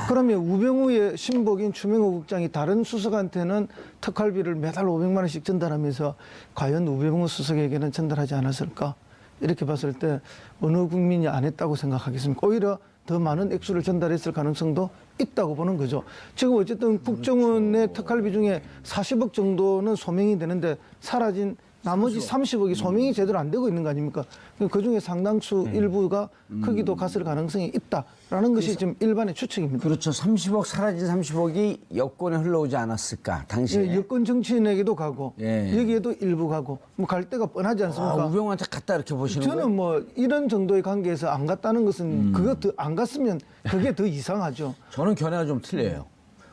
그러면 우병우의 신복인 추명호 국장이 다른 수석한테는 특활비를 매달 500만 원씩 전달하면서 과연 우병우 수석에게는 전달하지 않았을까? 이렇게 봤을 때 어느 국민이 안 했다고 생각하겠습니까? 오히려 더 많은 액수를 전달했을 가능성도 있다고 보는 거죠. 지금 어쨌든 국정원의 특활비 중에 40억 정도는 소명이 되는데 사라진 나머지 30억이 소명이 제대로 안 되고 있는 거 아닙니까? 그중에 상당수 일부가 크기도 갔을 가능성이 있다라는 것이 지금 일반의 추측입니다. 그렇죠. 30억 사라진 30억이 여권에 흘러오지 않았을까 당시에. 예, 여권 정치인에게도 가고 예. 여기에도 일부 가고 뭐 갈 데가 뻔하지 않습니까? 우병우한테 갔다 이렇게 보시는 거예요? 저는 뭐 이런 정도의 관계에서 안 갔다는 것은 그거 더 안 갔으면 그게 더 이상하죠. 저는 견해가 좀 틀려요.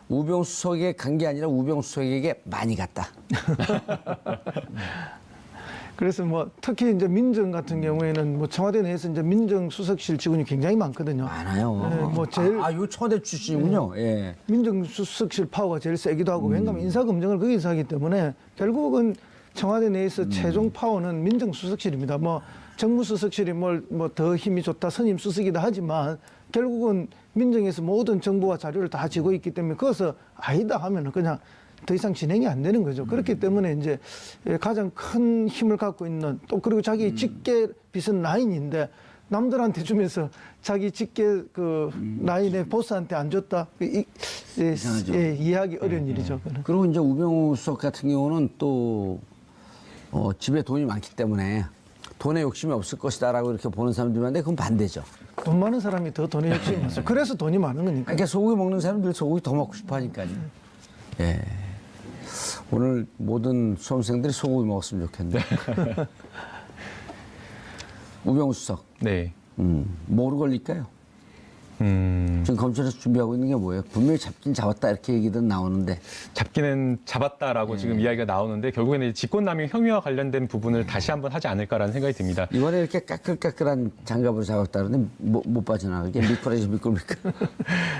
우병우 수석에게 간 게 아니라 우병우 수석에게 많이 갔다. 그래서 뭐 특히 이제 민정 같은 경우에는 뭐 청와대 내에서 이제 민정수석실 직원이 굉장히 많거든요. 많아요. 네, 뭐 제일 요 청와대 출신이군요. 예. 민정수석실 파워가 제일 세기도 하고 왜냐하면 인사검증을 거기서 하기 때문에 결국은 청와대 내에서 최종 파워는 민정수석실입니다. 뭐 정무수석실이 뭐 더 힘이 좋다 선임수석이다 하지만 결국은 민정에서 모든 정보와 자료를 다 쥐고 있기 때문에 그것을 아니다 하면은 그냥 더 이상 진행이 안 되는 거죠. 그렇기 때문에 이제 가장 큰 힘을 갖고 있는 또 그리고 자기 직계 빚은 라인인데 남들한테 주면서 자기 직계 그 라인의 보스한테 안 줬다. 이해하기 어려운 일이죠. 그는. 그리고 이제 우병우 수석 같은 경우는 또 집에 돈이 많기 때문에 돈에 욕심이 없을 것이다라고 이렇게 보는 사람들이 많은데 그건 반대죠. 돈 많은 사람이 더 돈에 욕심이 많죠. 그래서 돈이 많은 거니까. 그러니까 소고기 먹는 사람은 늘 소고기 더 먹고 싶어 하니까요. 예. 오늘 모든 수험생들이 소고기 먹었으면 좋겠네. 우병우 수석. 네. 뭐로 걸릴까요? 지금 검찰에서 준비하고 있는 게 뭐예요? 분명히 잡긴 잡았다 이렇게 얘기든 나오는데. 잡기는 잡았다라고 지금 이야기가 나오는데 결국에는 이제 직권남용 혐의와 관련된 부분을 다시 한번 하지 않을까라는 생각이 듭니다. 이번에 이렇게 까끌까끌한 장갑을 잡았다 그러는데 못 빠져나가게 미꾸라지 미끌미끌.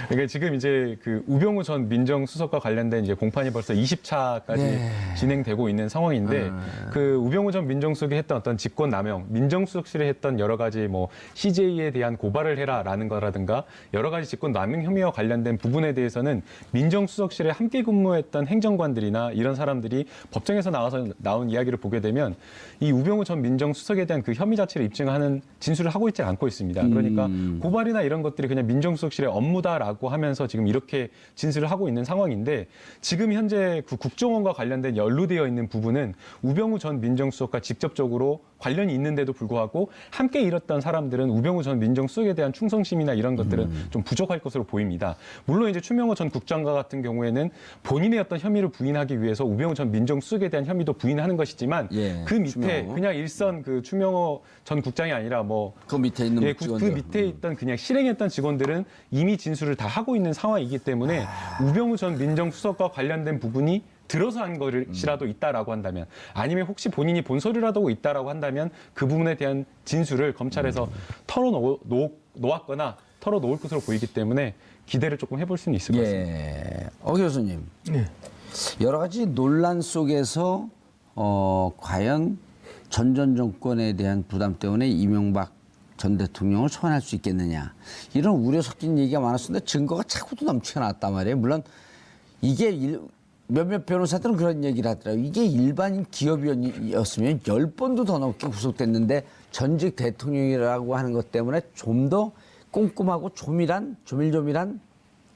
그러니까 지금 이제 그 우병우 전 민정수석과 관련된 이제 공판이 벌써 20차까지 네. 진행되고 있는 상황인데 그 우병우 전 민정수석이 했던 어떤 직권남용, 민정수석실에 했던 여러 가지 뭐 CJ에 대한 고발을 해라라는 거라든가 여러 가지 직권남용 혐의와 관련된 부분에 대해서는 민정수석실에 함께 근무했던 행정관들이나 이런 사람들이 법정에서 나온 이야기를 보게 되면 이 우병우 전 민정수석에 대한 그 혐의 자체를 입증하는 진술을 하고 있지 않고 있습니다. 그러니까 고발이나 이런 것들이 그냥 민정수석실의 업무다라고 하면서 지금 이렇게 진술을 하고 있는 상황인데 지금 현재 그 국정원과 관련된 연루되어 있는 부분은 우병우 전 민정수석과 직접적으로 관련이 있는데도 불구하고 함께 일했던 사람들은 우병우 전 민정수석에 대한 충성심이나 이런 것들은 좀 부족할 것으로 보입니다. 물론 이제 추명호 전 국장과 같은 경우에는 본인의 어떤 혐의를 부인하기 위해서 우병우 전 민정수석에 대한 혐의도 부인하는 것이지만 예, 그 밑에 추명호. 그냥 일선 그 추명호 전 국장이 아니라 뭐 그 밑에 있는 그 직원들. 밑에 있던 그냥 실행했던 직원들은 이미 진술을 다 하고 있는 상황이기 때문에 우병우 전 민정수석과 관련된 부분이 들어서 한 것이라도 있다라고 한다면 아니면 혹시 본인이 본소리라도 있다라고 한다면 그 부분에 대한 진술을 검찰에서 털어놓았거나 털어놓을 것으로 보이기 때문에 기대를 조금 해볼 수는 있을 것 같습니다. 예. 교수님. 네. 여러 가지 논란 속에서 과연 전 정권에 대한 부담 때문에 이명박 전 대통령을 소환할 수 있겠느냐. 이런 우려 섞인 얘기가 많았었는데 증거가 자꾸도 넘치게 나왔단 말이에요. 물론 이게 몇몇 변호사들은 그런 얘기를 하더라고요. 이게 일반인 기업이었으면 10번도 더 넘게 구속됐는데 전직 대통령이라고 하는 것 때문에 좀 더 꼼꼼하고 조밀한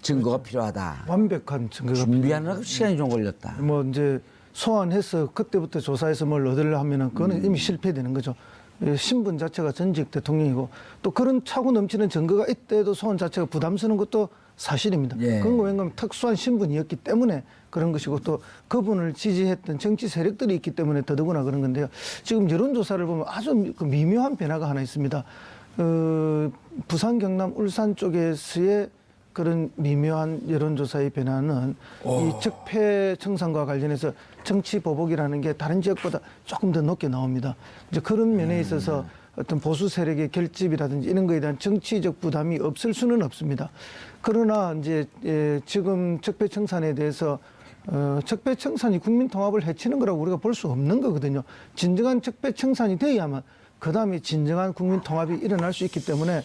증거가 필요하다. 완벽한 증거가 준비하느라고 시간이 좀 걸렸다. 뭐 이제 소환해서 그때부터 조사해서 뭘 얻으려 하면은 그거는 이미 실패되는 거죠. 신분 자체가 전직 대통령이고 또 그런 차고 넘치는 증거가 있대도 소환 자체가 부담스러운 것도 사실입니다. 예. 그건 왜냐하면 특수한 신분이었기 때문에 그런 것이고 또 그분을 지지했던 정치 세력들이 있기 때문에 더더구나 그런 건데요. 지금 여론조사를 보면 아주 미묘한 변화가 하나 있습니다. 부산, 경남, 울산 쪽에서의 그런 미묘한 여론조사의 변화는 이 적폐 청산과 관련해서 정치 보복이라는 게 다른 지역보다 조금 더 높게 나옵니다. 이제 그런 면에 있어서 어떤 보수 세력의 결집이라든지 이런 거에 대한 정치적 부담이 없을 수는 없습니다. 그러나 이제 지금 적폐 청산에 대해서 적폐 청산이 국민 통합을 해치는 거라고 우리가 볼 수 없는 거거든요. 진정한 적폐 청산이 되어야만 그다음에 진정한 국민 통합이 일어날 수 있기 때문에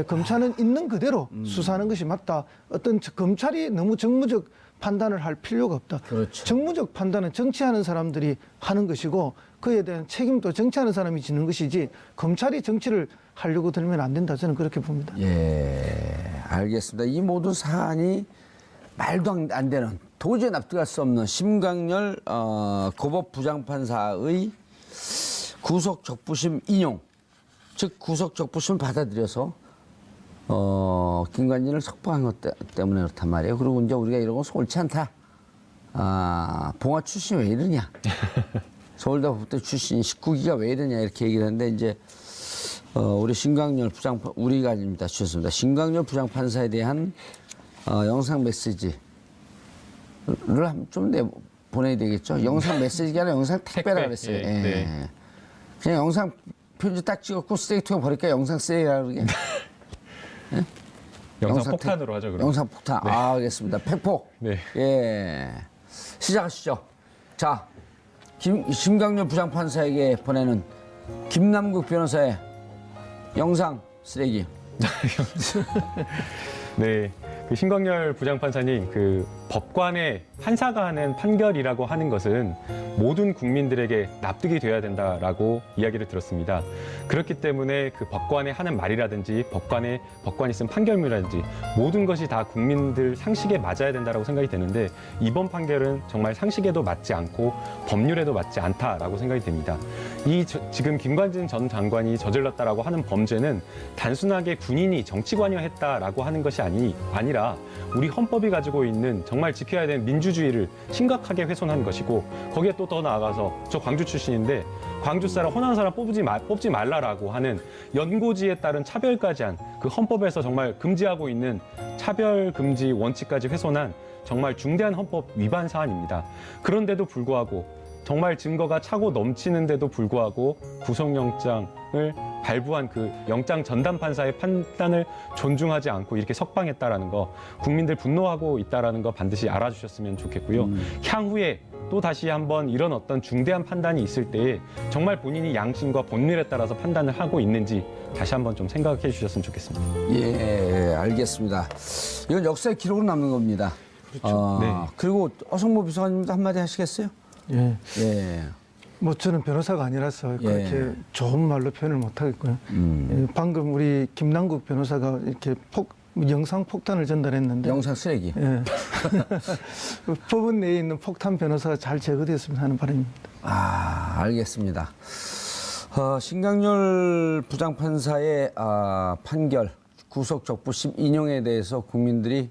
검찰은 있는 그대로 수사하는 것이 맞다. 어떤 검찰이 너무 정무적 판단을 할 필요가 없다. 그렇죠. 정무적 판단은 정치하는 사람들이 하는 것이고 그에 대한 책임도 정치하는 사람이 지는 것이지 검찰이 정치를 하려고 들면 안 된다. 저는 그렇게 봅니다. 예, 알겠습니다. 이 모든 사안이 말도 안 되는 도저히 납득할 수 없는 심광열 고법 부장판사의 구속 적부심 인용, 즉 구속 적부심을 받아들여서 김관진을 석방한 것 때문에 그렇단 말이에요. 그리고 이제 우리가 이런 건 옳지 않다. 봉화 출신이 왜 이러냐? 서울대법대 출신 19기가 왜 이러냐 이렇게 얘기를 하는데 이제 우리 신광열 우리가 아닙니다. 죄송합니다. 신광열 부장판사에 대한 영상 메시지를 좀 보내야 되겠죠. 영상 메시지가 아니라 영상 택배라 그랬어요. 예, 네. 그냥 영상 편지 딱 찍었고 쓰레기통에 버릴까? 영상 쓰레기라 그러게. 예? 영상 폭탄으로 하죠. 그럼. 영상 폭탄. 네. 알겠습니다. 팩폭. 네. 예. 시작하시죠. 자, 심광열 부장판사에게 보내는 김남국 변호사의 영상 쓰레기. 네. 그 신광열 부장판사님, 그 법관의 판사가 하는 판결이라고 하는 것은 모든 국민들에게 납득이 돼야 된다라고 이야기를 들었습니다. 그렇기 때문에 그 법관의 하는 말이라든지 법관이 쓴 판결문이라든지 모든 것이 다 국민들 상식에 맞아야 된다라고 생각이 되는데 이번 판결은 정말 상식에도 맞지 않고 법률에도 맞지 않다라고 생각이 됩니다. 지금 김관진 전 장관이 저질렀다라고 하는 범죄는 단순하게 군인이 정치관여했다라고 하는 것이 아니라 우리 헌법이 가지고 있는 정말 지켜야 되는 민주주의를 심각하게 훼손한 것이고 거기에 또 더 나아가서 저 광주 출신인데 광주 사람 호남 사람 뽑지 말라라고 하는 연고지에 따른 차별까지 한 그 헌법에서 정말 금지하고 있는 차별 금지 원칙까지 훼손한 정말 중대한 헌법 위반 사안입니다. 그런데도 불구하고 정말 증거가 차고 넘치는데도 불구하고 구속영장을 발부한 그 영장 전담 판사의 판단을 존중하지 않고 이렇게 석방했다라는 거 국민들 분노하고 있다라는 거 반드시 알아주셨으면 좋겠고요. 향후에 또 다시 한번 이런 어떤 중대한 판단이 있을 때에 정말 본인이 양심과 본율에 따라서 판단을 하고 있는지 다시 한번 좀 생각해 주셨으면 좋겠습니다. 예, 알겠습니다. 이건 역사의 기록으로 남는 겁니다. 그렇죠. 네. 그리고 어성모 비서관님도 한마디 하시겠어요? 예. 예. 뭐 저는 변호사가 아니라서 그렇게 예. 좋은 말로 표현을 못 하겠고요. 예, 방금 우리 김남국 변호사가 이렇게 영상 폭탄을 전달했는데 영상 쓰레기. 예. 법원 내에 있는 폭탄 변호사가 잘 제거됐으면 하는 바람입니다. 알겠습니다. 신광열 부장판사의 판결, 구속 적부심 인용에 대해서 국민들이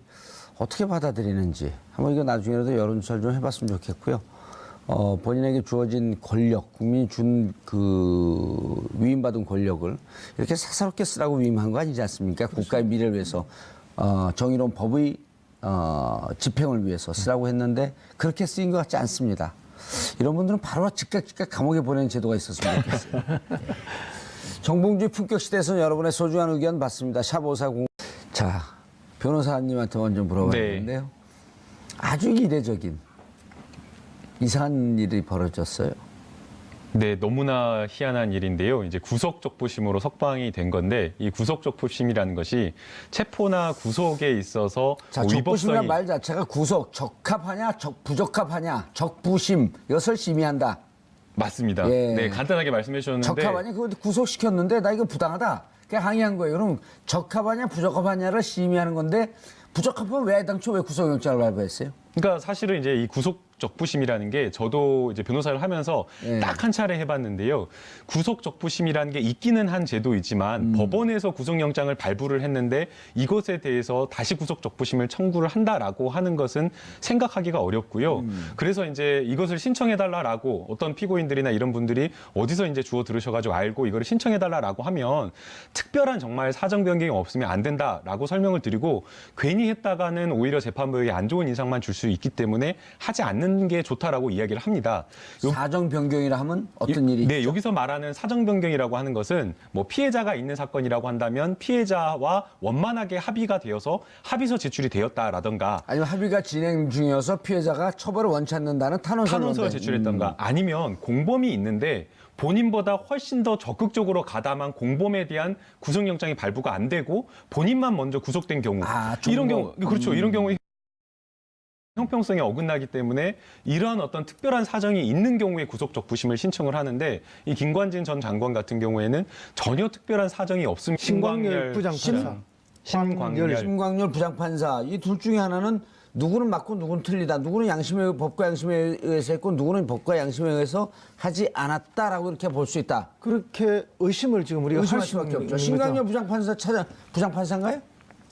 어떻게 받아들이는지 한번 이거 나중에라도 여론조사를 좀 해봤으면 좋겠고요. 본인에게 주어진 권력, 국민이 준 위임받은 권력을 이렇게 사사롭게 쓰라고 위임한 거 아니지 않습니까? 국가의 미래를 위해서, 정의로운 법의, 집행을 위해서 쓰라고 했는데 그렇게 쓰인 것 같지 않습니다. 이런 분들은 바로 즉각 감옥에 보내는 제도가 있었으면 좋겠어요. 정봉주의 품격 시대에서는 여러분의 소중한 의견 받습니다. 샵5405. 자, 변호사님한테 먼저 물어봐야겠는데요. 아주 이례적인 이상한 일이 벌어졌어요. 네, 너무나 희한한 일인데요. 이제 구속적부심으로 석방이 된 건데 이 구속적부심이라는 것이 체포나 구속에 있어서 자, 적부심이란 말 자체가 구속, 적합하냐, 부적합하냐, 적부심 이것을 심의한다. 맞습니다. 예. 네, 간단하게 말씀해 주셨는데 적합하냐, 그거 구속시켰는데 나 이거 부당하다. 그냥 항의한 거예요. 그럼 적합하냐, 부적합하냐를 심의하는 건데 부적합하면 왜 당초 왜 구속영장을 발부했어요? 그러니까 사실은 이제 이 구속적부심이라는 게 저도 이제 변호사를 하면서 예. 딱 한 차례 해봤는데요. 구속적부심이라는 게 있기는 한 제도이지만 법원에서 구속영장을 발부를 했는데 이것에 대해서 다시 구속적부심을 청구를 한다라고 하는 것은 생각하기가 어렵고요. 그래서 이제 이것을 신청해달라라고 어떤 피고인들이나 이런 분들이 어디서 이제 주워 들으셔가지고 알고 이거를 신청해달라라고 하면 특별한 정말 사정 변경이 없으면 안 된다라고 설명을 드리고 괜히 했다가는 오히려 재판부에게 안 좋은 인상만 줄 수 있기 때문에 하지 않는 게 좋다라고 이야기를 합니다. 사정 변경이라 하면 어떤 일이? 네, 여기서 말하는 사정 변경이라고 하는 것은 뭐 피해자가 있는 사건이라고 한다면 피해자와 원만하게 합의가 되어서 합의서 제출이 되었다라던가 아니면 합의가 진행 중이어서 피해자가 처벌을 원치 않는다는 탄원서를 제출했던가 아니면 공범이 있는데 본인보다 훨씬 더 적극적으로 가담한 공범에 대한 구속영장이 발부가 안 되고 본인만 먼저 구속된 경우 이런 경우 그렇죠. 이런 경우에 형평성에 어긋나기 때문에 이러한 어떤 특별한 사정이 있는 경우에 구속적부심을 신청을 하는데 이 김관진 전 장관 같은 경우에는 전혀 특별한 사정이 없습니다. 신광열 부장판사. 신광열 심광열 부장판사 이 둘 중에 하나는 누구는 맞고 누구는 틀리다. 누구는 법과 양심에 의해서 했고 누구는 법과 양심에 의해서 하지 않았다라고 이렇게 볼 수 있다. 그렇게 의심을 지금 우리가 의심할 할 수밖에 있는 없죠. 거죠. 신강렬 부장판사인가요?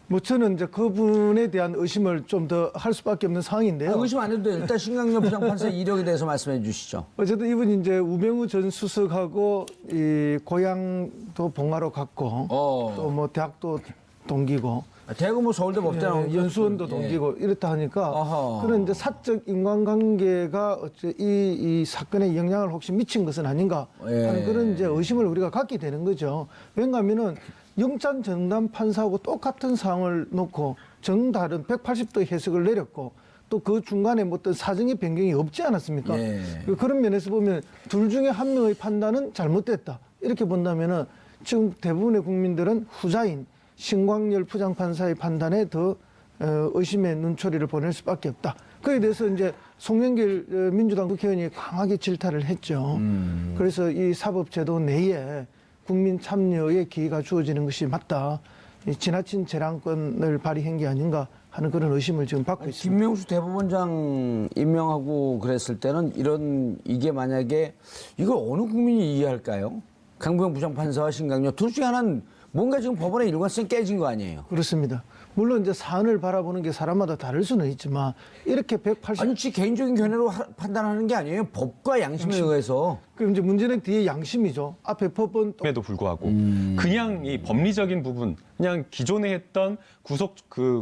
뭐 저는 이제 그분에 대한 의심을 좀 더 할 수밖에 없는 상황인데요. 의심 안 해도 돼요. 일단 신강렬 부장판사 이력에 대해서 말씀해 주시죠. 어쨌든 이분이 이제 우병우 전 수석하고 이 고향도 봉화로 갔고 또 뭐 대학도 동기고 대구 뭐 서울대 법대 나온 연수원도 동기고 이렇다 하니까 어허. 그런 이제 사적 인간관계가 어째 이 사건에 영향을 혹시 미친 것은 아닌가 하는 그런 이제 의심을 우리가 갖게 되는 거죠. 왜냐하면은 영장 전담 판사하고 똑같은 사항을 놓고 정다른 180도 해석을 내렸고 또 그 중간에 뭐 어떤 사정의 변경이 없지 않았습니까? 예. 그런 면에서 보면 둘 중에 한 명의 판단은 잘못됐다. 이렇게 본다면은 지금 대부분의 국민들은 후자인 신광열 부장판사의 판단에 더 의심의 눈초리를 보낼 수밖에 없다. 그에 대해서 이제 송영길 민주당 국회의원이 강하게 질타를 했죠. 그래서 이 사법제도 내에 국민 참여의 기회가 주어지는 것이 맞다. 이 지나친 재량권을 발휘한 게 아닌가 하는 그런 의심을 지금 받고 있습니다. 김명수 대법원장 임명하고 그랬을 때는 이게 만약에 이걸 어느 국민이 이해할까요? 강부영 부장판사와 신강렬 둘 중에 하나는 뭔가 지금 법원의 일관성이 깨진 거 아니에요? 그렇습니다. 물론 이제 사안을 바라보는 게 사람마다 다를 수는 있지만 이렇게 180 아니, 지 개인적인 견해로 판단하는 게 아니에요. 법과 양심에 의해서. 그럼 이제 문제는 뒤에 양심이죠. 앞에 법은 또 에도 불구하고 그냥 이 법리적인 부분, 그냥 기존에 했던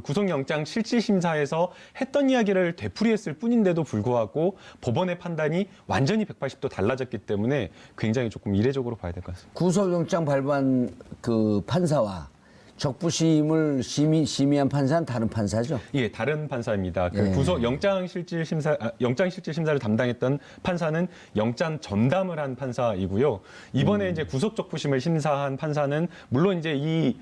구속영장 실질심사에서 했던 이야기를 되풀이했을 뿐인데도 불구하고 법원의 판단이 완전히 180도 달라졌기 때문에 굉장히 조금 이례적으로 봐야 될 것 같습니다. 구속영장 발부한 그 판사와 적부심을 심의한 판사는 다른 판사죠? 예, 다른 판사입니다. 예. 영장 실질 심사를 담당했던 판사는 영장 전담을 한 판사이고요. 이번에 이제 구속적부심을 심사한 판사는 물론 이제 이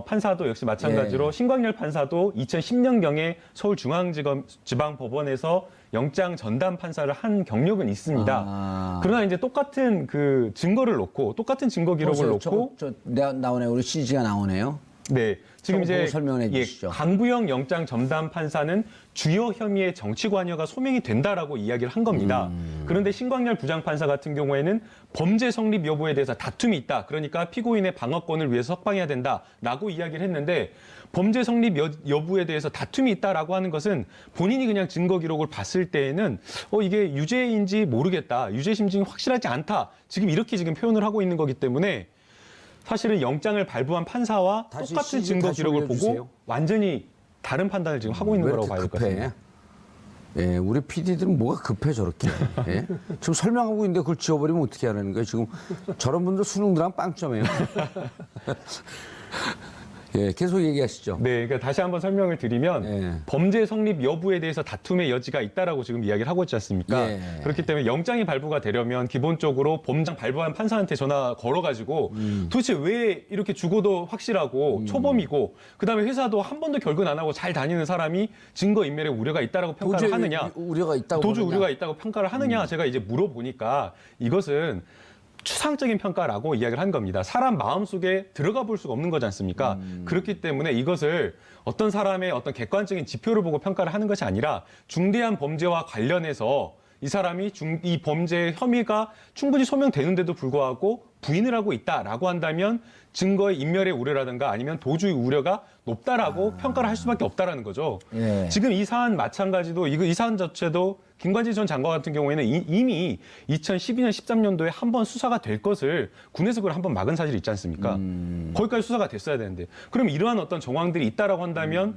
판사도 역시 마찬가지로 예. 신광렬 판사도 2010년경에 서울중앙지방법원에서 영장 전담 판사를 한 경력은 있습니다. 그러나 이제 똑같은 그 증거를 놓고 똑같은 증거 기록을 놓고 나오네요. 우리 CG가 나오네요. 네, 지금 이제 설명해 주시죠. 강부영 영장 전담 판사는 주요 혐의의 정치 관여가 소명이 된다라고 이야기를 한 겁니다. 그런데 신광렬 부장판사 같은 경우에는 범죄 성립 여부에 대해서 다툼이 있다. 그러니까 피고인의 방어권을 위해서 석방해야 된다라고 이야기를 했는데 범죄 성립 여부에 대해서 다툼이 있다라고 하는 것은 본인이 그냥 증거 기록을 봤을 때에는 이게 유죄인지 모르겠다. 유죄 심증이 확실하지 않다. 지금 이렇게 지금 표현을 하고 있는 거기 때문에 사실은 영장을 발부한 판사와 똑같은 증거 기록을 보고 완전히 다른 판단을 지금 하고 있는 거라고 봐야 될 것 같습니다. 예, 우리 PD들은 뭐가 급해 저렇게. 예? 지금 설명하고 있는데 그걸 지워버리면 어떻게 하라는 거예요? 지금 저런 분들 수능들랑 빵점이에요. 예, 계속 얘기하시죠. 네, 그러니까 다시 한번 설명을 드리면 예. 범죄 성립 여부에 대해서 다툼의 여지가 있다라고 지금 이야기를 하고 있지 않습니까? 예. 그렇기 때문에 영장이 발부가 되려면 기본적으로 범장 발부한 판사한테 전화 걸어가지고 도대체 왜 이렇게 죽어도 확실하고 초범이고 그다음에 회사도 한 번도 결근 안 하고 잘 다니는 사람이 증거 인멸에 우려가 있다라고 평가를 하느냐? 우려가 있다고 도주 보느냐? 우려가 있다고 평가를 하느냐? 제가 이제 물어보니까 이것은 추상적인 평가라고 이야기를 한 겁니다. 사람 마음속에 들어가 볼 수가 없는 거지 않습니까? 그렇기 때문에 이것을 어떤 사람의 어떤 객관적인 지표를 보고 평가를 하는 것이 아니라 중대한 범죄와 관련해서 이 사람이 이 범죄의 혐의가 충분히 소명되는데도 불구하고 부인을 하고 있다라고 한다면 증거의 인멸의 우려라든가 아니면 도주의 우려가 높다라고 평가를 할 수밖에 없다라는 거죠. 예. 지금 이 사안 마찬가지도 이 사안 자체도 김관진 전 장관 같은 경우에는 이미 2012년, 13년도에 한 번 수사가 될 것을 군에서 그걸 한 번 막은 사실이 있지 않습니까? 거기까지 수사가 됐어야 되는데. 그럼 이러한 어떤 정황들이 있다라고 한다면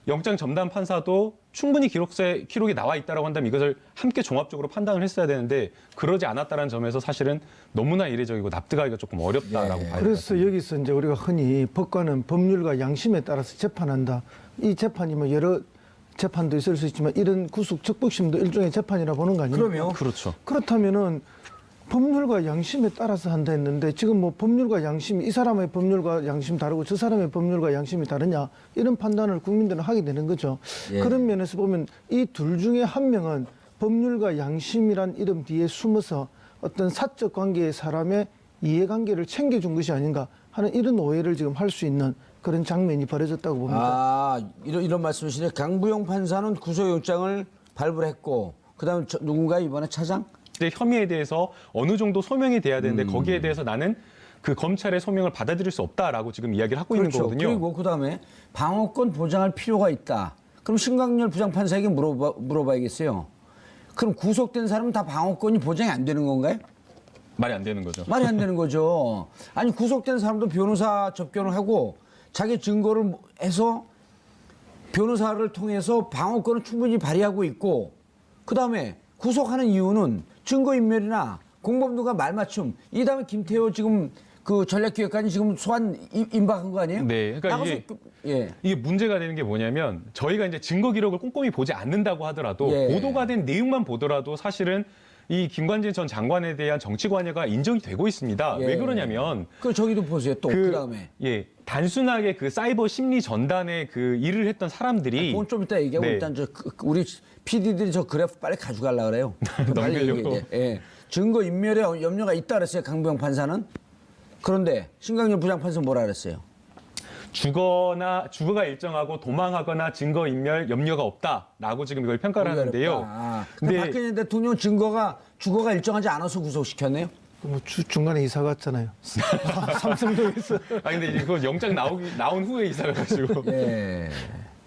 영장 전담 판사도 충분히 기록이 나와 있다라고 한다면 이것을 함께 종합적으로 판단을 했어야 되는데 그러지 않았다는 점에서 사실은 너무나 이례적이고 납득하기가 조금 어렵다라고 봐야 됩니다. 그래서 여기서 이제 우리가 흔히 법관은 법률과 양심에 따라서 재판한다. 이 재판이 뭐 여러 재판도 있을 수 있지만 이런 구속 적법심도 일종의 재판이라 보는 거 아닙니까? 그럼요. 그렇죠. 그렇다면은 법률과 양심에 따라서 한다 했는데 지금 뭐 법률과 양심, 이 사람의 법률과 양심 다르고 저 사람의 법률과 양심이 다르냐 이런 판단을 국민들은 하게 되는 거죠. 예. 그런 면에서 보면 이 둘 중에 한 명은 법률과 양심이란 이름 뒤에 숨어서 어떤 사적 관계의 사람의 이해관계를 챙겨준 것이 아닌가 하는 이런 오해를 지금 할 수 있는 그런 장면이 벌어졌다고 봅니다. 아, 이런 말씀이시네. 강부영 판사는 구속영장을 발부를 했고, 그다음에 누군가 이번에 차장? 혐의에 대해서 어느 정도 소명이 돼야 되는데 거기에 대해서 나는 그 검찰의 소명을 받아들일 수 없다라고 지금 이야기를 하고 있는 거거든요. 그리고 그다음에 방어권 보장할 필요가 있다. 그럼 신광열 부장판사에게 물어봐야겠어요. 그럼 구속된 사람은 다 방어권이 보장이 안 되는 건가요? 말이 안 되는 거죠. 말이 안 되는 거죠. 아니 구속된 사람도 변호사 접견을 하고 자기 증거를 해서 변호사를 통해서 방어권을 충분히 발휘하고 있고 그다음에 구속하는 이유는 증거인멸이나 공범들과 말맞춤. 이 다음에 김태호 지금 그 전략기획관이 지금 소환 임박한 거 아니에요? 네, 그러니까 이게 문제가 되는 게 뭐냐면 저희가 이제 증거 기록을 꼼꼼히 보지 않는다고 하더라도 보도가 된 내용만 보더라도 사실은 이 김관진 전 장관에 대한 정치 관여가 인정이 되고 있습니다. 왜 그러냐면 저기도 보세요. 또 그다음에 단순하게 그 사이버 심리 전단에 그 일을 했던 사람들이 그건 좀 이따 얘기하고 일단 우리 PD들이 저 그래프 빨리 가져가려고 그래요. 넘기려고. 증거 인멸에 염려가 있다 그랬어요. 강부영 판사는. 그런데 신광열 부장판사는 뭐라 그랬어요? 주거가 일정하고 도망하거나 증거 인멸 염려가 없다라고 지금 이걸 평가를 하는데요. 근데 박근혜 대통령 주거가 일정하지 않아서 구속시켰네요. 뭐 중간에 이사 갔잖아요. 삼성동에서. 아니 근데 이거 영장 나온 후에 이사를 가지고.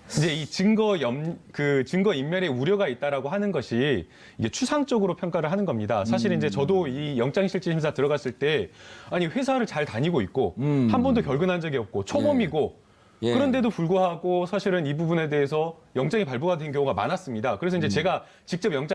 이제 이 증거 인멸의 우려가 있다라고 하는 것이 이게 추상적으로 평가를 하는 겁니다. 사실 이제 저도 이 영장실질심사 들어갔을 때 아니 회사를 잘 다니고 있고 한 번도 결근한 적이 없고 초범이고 그런데도 불구하고 사실은 이 부분에 대해서 영장이 발부가 된 경우가 많았습니다. 그래서 이제 제가 직접 영장